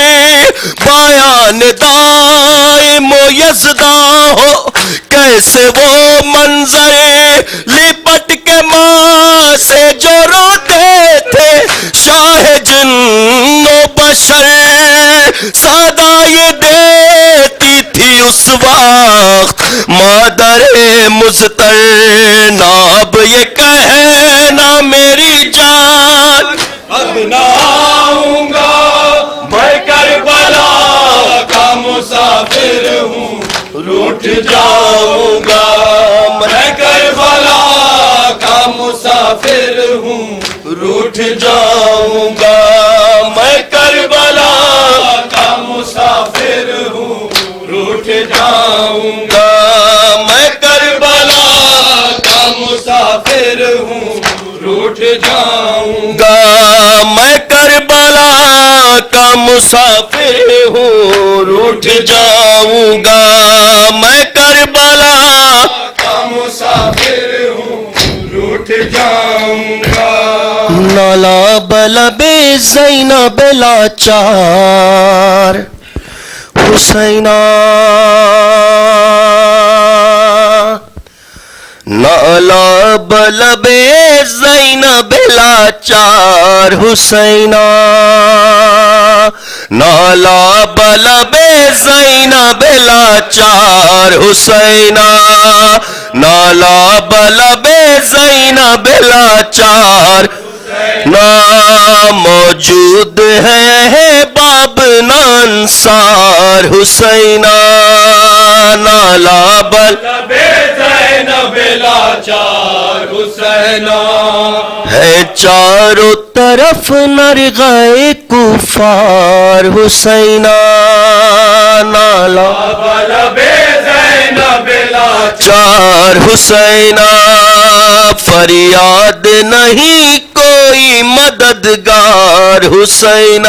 بیان دائم و یزداں ہو کیسے وہ منظر لپٹ کے ماں سے جو روتے تھے شاہ جن و بشر سادہ یہ دیتی تھی اس وقت مادر مزتر نہ اب یہ کہنا میری جان اب نہ آؤں گا میں کربلا کا مسافر ہوں روٹھ جاؤں گا میں کربلا کا مسافر ہوں روٹھ جاؤں گا میں کربلا کا مسافر ہوں روٹھ جاؤں گا میں کربلا کا مسافر ہوں روٹھ جاؤں گا میں کربلا کا مسافر ہوں روٹھ جاؤں گا میں کربلا کا مسافر ہوں روٹھ جاؤں گا نالا بلب زینب لاچار حسینہ نالا بلب زینب لاچار حسینہ نالا بلب زینب لاچار حسینہ نالا بلب زینب لاچار نا موجود ہے باب نانسار حسینہ نالا بل زینب لاچار حسینہ ہے چاروں طرف نرغے کفار حسینہ نالا بلب زینب لاچار چار حسینہ فریاد نہیں کوئی مددگار حسینہ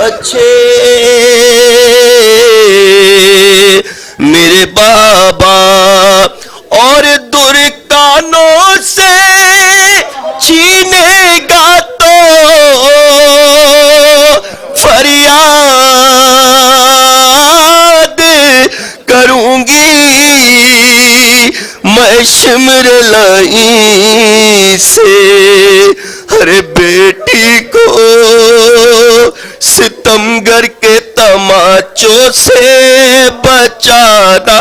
اچھے میرے بابا اور درکانوں سے چھینے گا تو فریاد کروں گی میں شمر لائی سے ہر بیٹی کو ستمگر کے تماچوں سے بچانا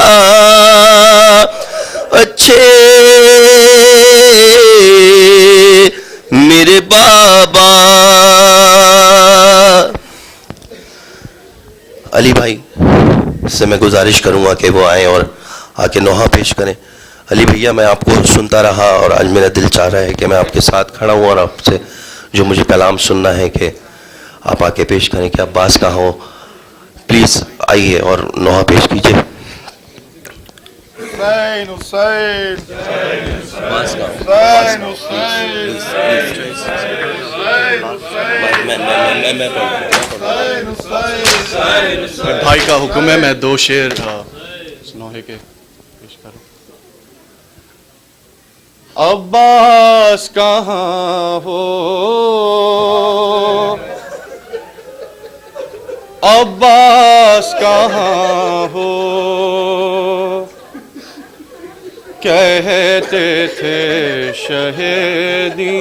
اچھے میرے بابا. علی بھائی سے میں گزارش کروں گا کہ وہ آئیں اور آ کے نوحہ پیش کریں. علی بھیا میں آپ کو سنتا رہا اور آج میرا دل چاہ رہا ہے کہ میں آپ کے ساتھ کھڑا ہوں اور آپ سے جو مجھے کلام سننا ہے کہ آپ آ کے پیش کریں کہ عباس کہاں ہو. پلیز آئیے اور نوحہ پیش کیجیے. حسین حسین عباس کہاں حسین حسین بھائی کا حکم ہے میں 2 شعر نوحے کے پیش کروں. عباس کہاں ہو عباس کہاں ہو کہتے تھے شہیدی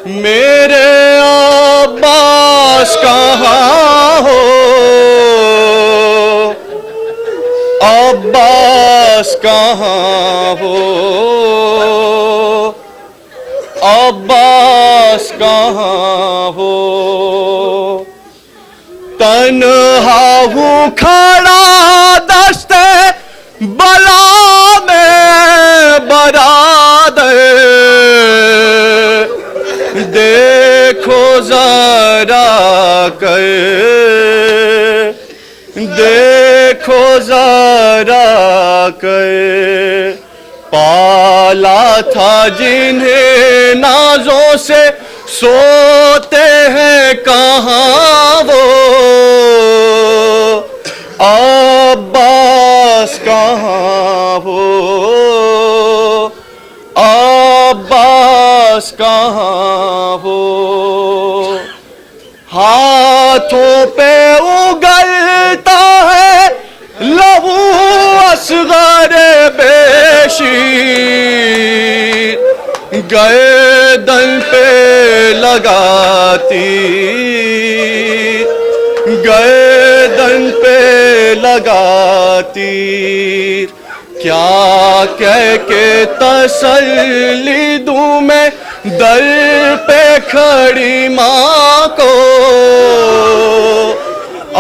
میرے عباس کہاں ہو عباس کہاں ہو عباس کہاں ہو تنہا ہوں کھڑا دستے بلا میں برادر دیکھو ذرا کر دیکھو ذرا کر پالا تھا جنہیں نازوں سے سوتے ہیں کہاں وہ عباس کہاں ہو عباس کہاں ہو ہاتھوں پہ اگلتا ہے لہو اصغر بیشیر گردن پہ لگاتی گردن پہ لگاتی کیا کہہ کے تسلی دوں میں در پہ کھڑی ماں کو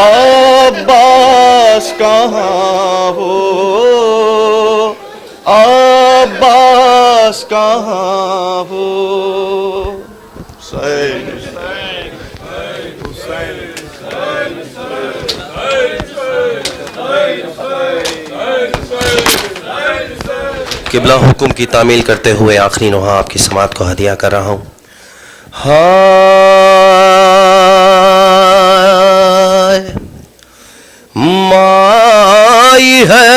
عباس کہاں ہو عباس کہاں ہو حسین قبلہ حکم کی تعمیل کرتے ہوئے آخری نوحہ آپ کی سماعت کو ہدیہ کر رہا ہوں. ہائے مائی ہے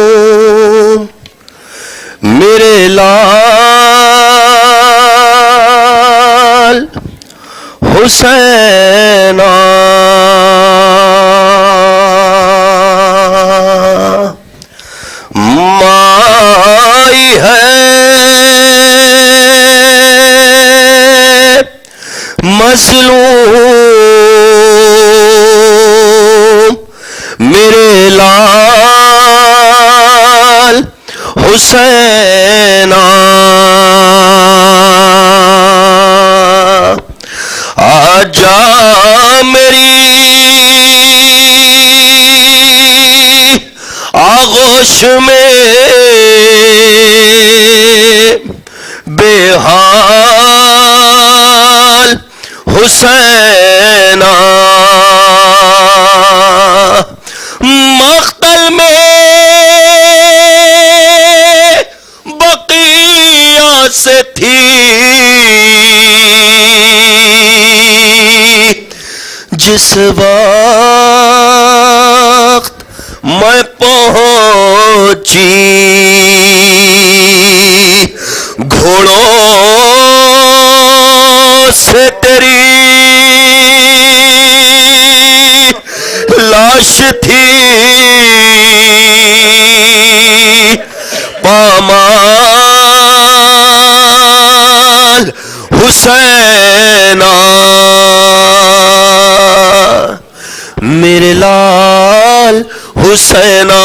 مظلوم میرے لال حسین مائی ہے مظلوم میرے لال حسین آجا میری آغوش میں بے حال حسین مقتل میں بقیہ سے تھی جس وقت میں پہنچی گھوڑوں سے تیری لاش تھی پامال حسینہ میرے لال حسینہ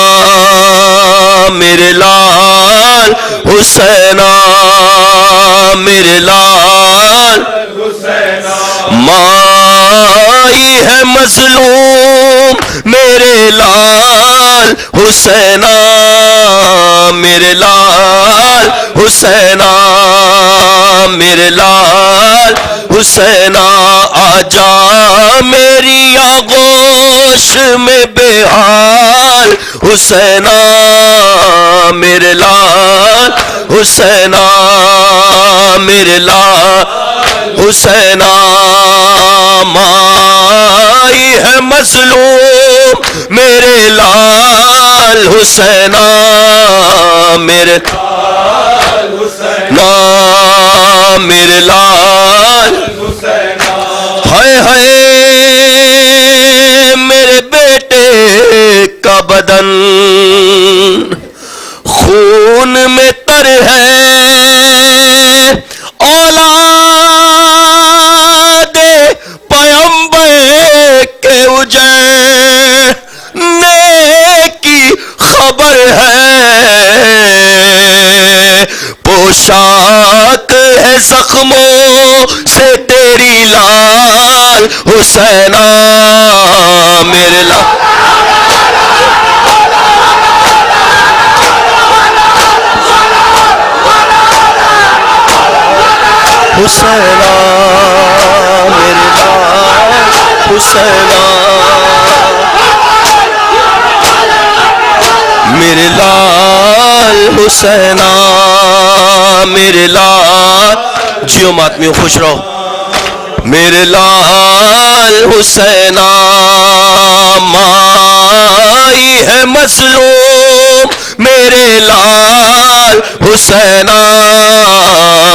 میرے لال حسینہ میرے لال مائی ہے مظلوم میرے لال حسینہ میرے لال حسینہ میرے لال حسینہ آجا میری آغوش میں بےحال حسینہ میرے لال حسینہ میرے لال حسینہ مائی ہے مظلوم میرے لال حسینہ میرے لال حسینہ میرے لال حسینہ ہائے ہائے میرے بیٹے کا بدن خون میں تر ہے اولاد پیمبر کے اجڑنے کی خبر ہے پوشاک ہے زخموں سے تیری لال حسینہ میرے لال حسینہ میرے لال حسینہ میرے لال حسینہ میرے لال جیو ماتمیوں خوش رہو میرے لال حسینہ مائی ہے مظلوم میرے لال حسینہ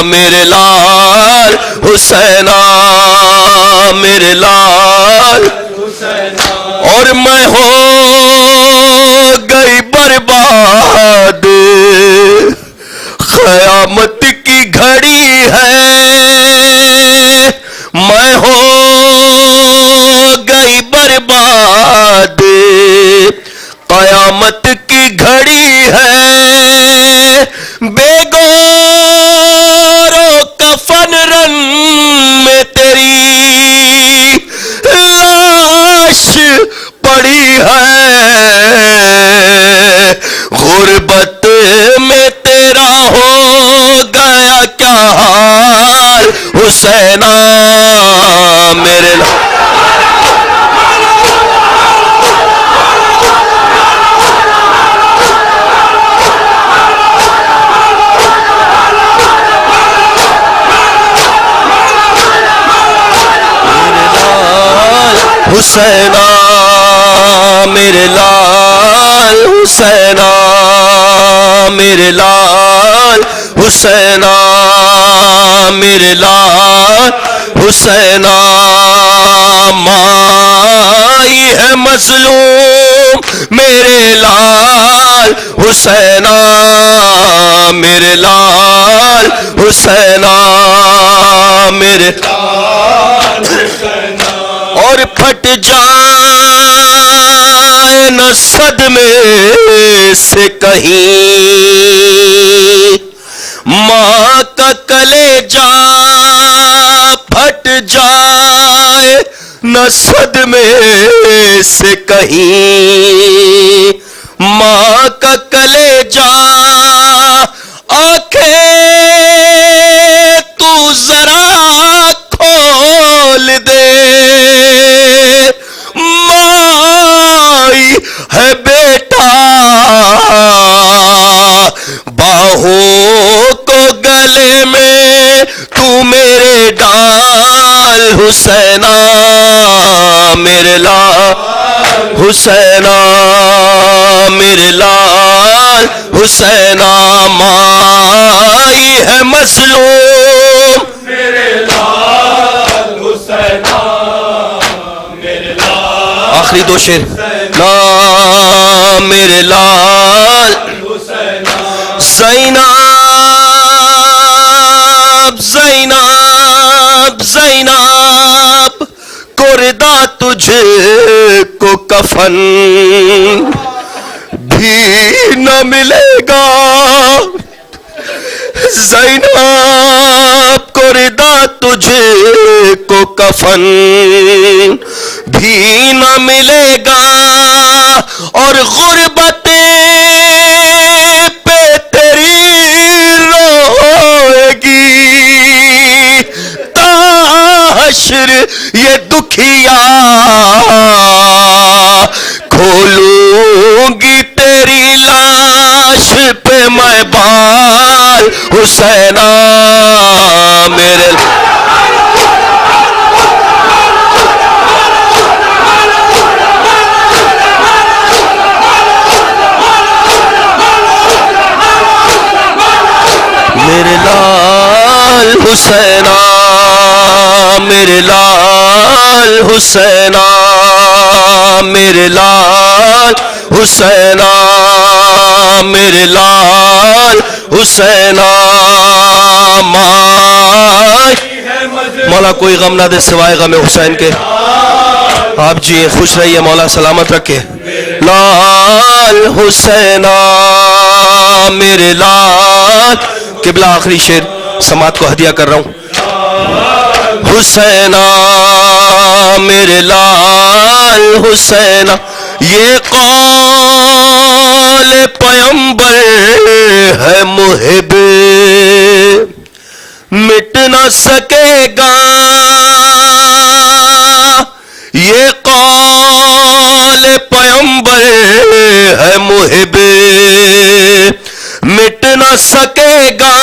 میرے لال حسینہ میرے لال اور میں ہو گئی برباد قیامت کی گھڑی ہے میں ہو گئی برباد قیامت کی گھڑی ہے بے گور و کفن رن میں تیری لاش پڑی ہے غربت میں تیرا ہو گیا کیا حال حسینہ میرے حسینہ میرے لال حسینہ میرے لال حسینہ میرے لال حسینہ مائی ہے مظلوم میرے لال حسینہ میرے لال حسینہ میرے لال حسینہ اور پھٹ جائے نہ صدمے سے کہیں ماں کا کلیجہ پھٹ جائے نہ صدمے سے کہیں ماں کا کلیجہ آنکھیں تو ذرا کھول دے مائی ہے بیٹا باہوں کو گلے حسینہ میرے لال حسینہ میرے لال حسینہ مائی ہے مظلوم میرے لال حسینہ میرے لال آخری دو شعر نا میرے لال زینب زینب زینب کردہ تجھے کو کفن بھی نہ ملے گا زینب کردہ تجھے کو کفن بھی نہ ملے گا اور غربت پہ تیری روئے گی تا حشر یہ دکھیا کھولوں گی تیری لاش پہ میں بال حسینہ میرے میرے لال حسینہ میرے لال حسینہ میرے لال حسینہ میرے لال حسینہ مولا کوئی غم نہ دے سوائے غم حسین کے آپ جی خوش رہیے مولا سلامت رکھے لال حسینہ میرے لال قبلہ آخری شعر سماعت کو ہدیہ کر رہا ہوں حسینہ میرے لال حسینہ یہ قول پیمبر ہے محب مٹ نہ سکے گا یہ قول پیمبر ہے محب مٹ نہ سکے گا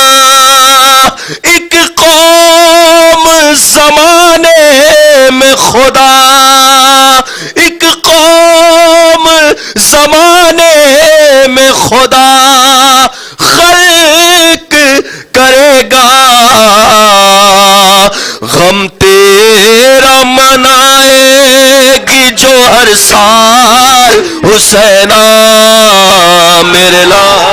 ایک قوم زمانے میں خدا ایک قوم زمانے میں خدا خلق کرے گا غم تیرا منائے گی جو ہر سال حسینہ میرے لال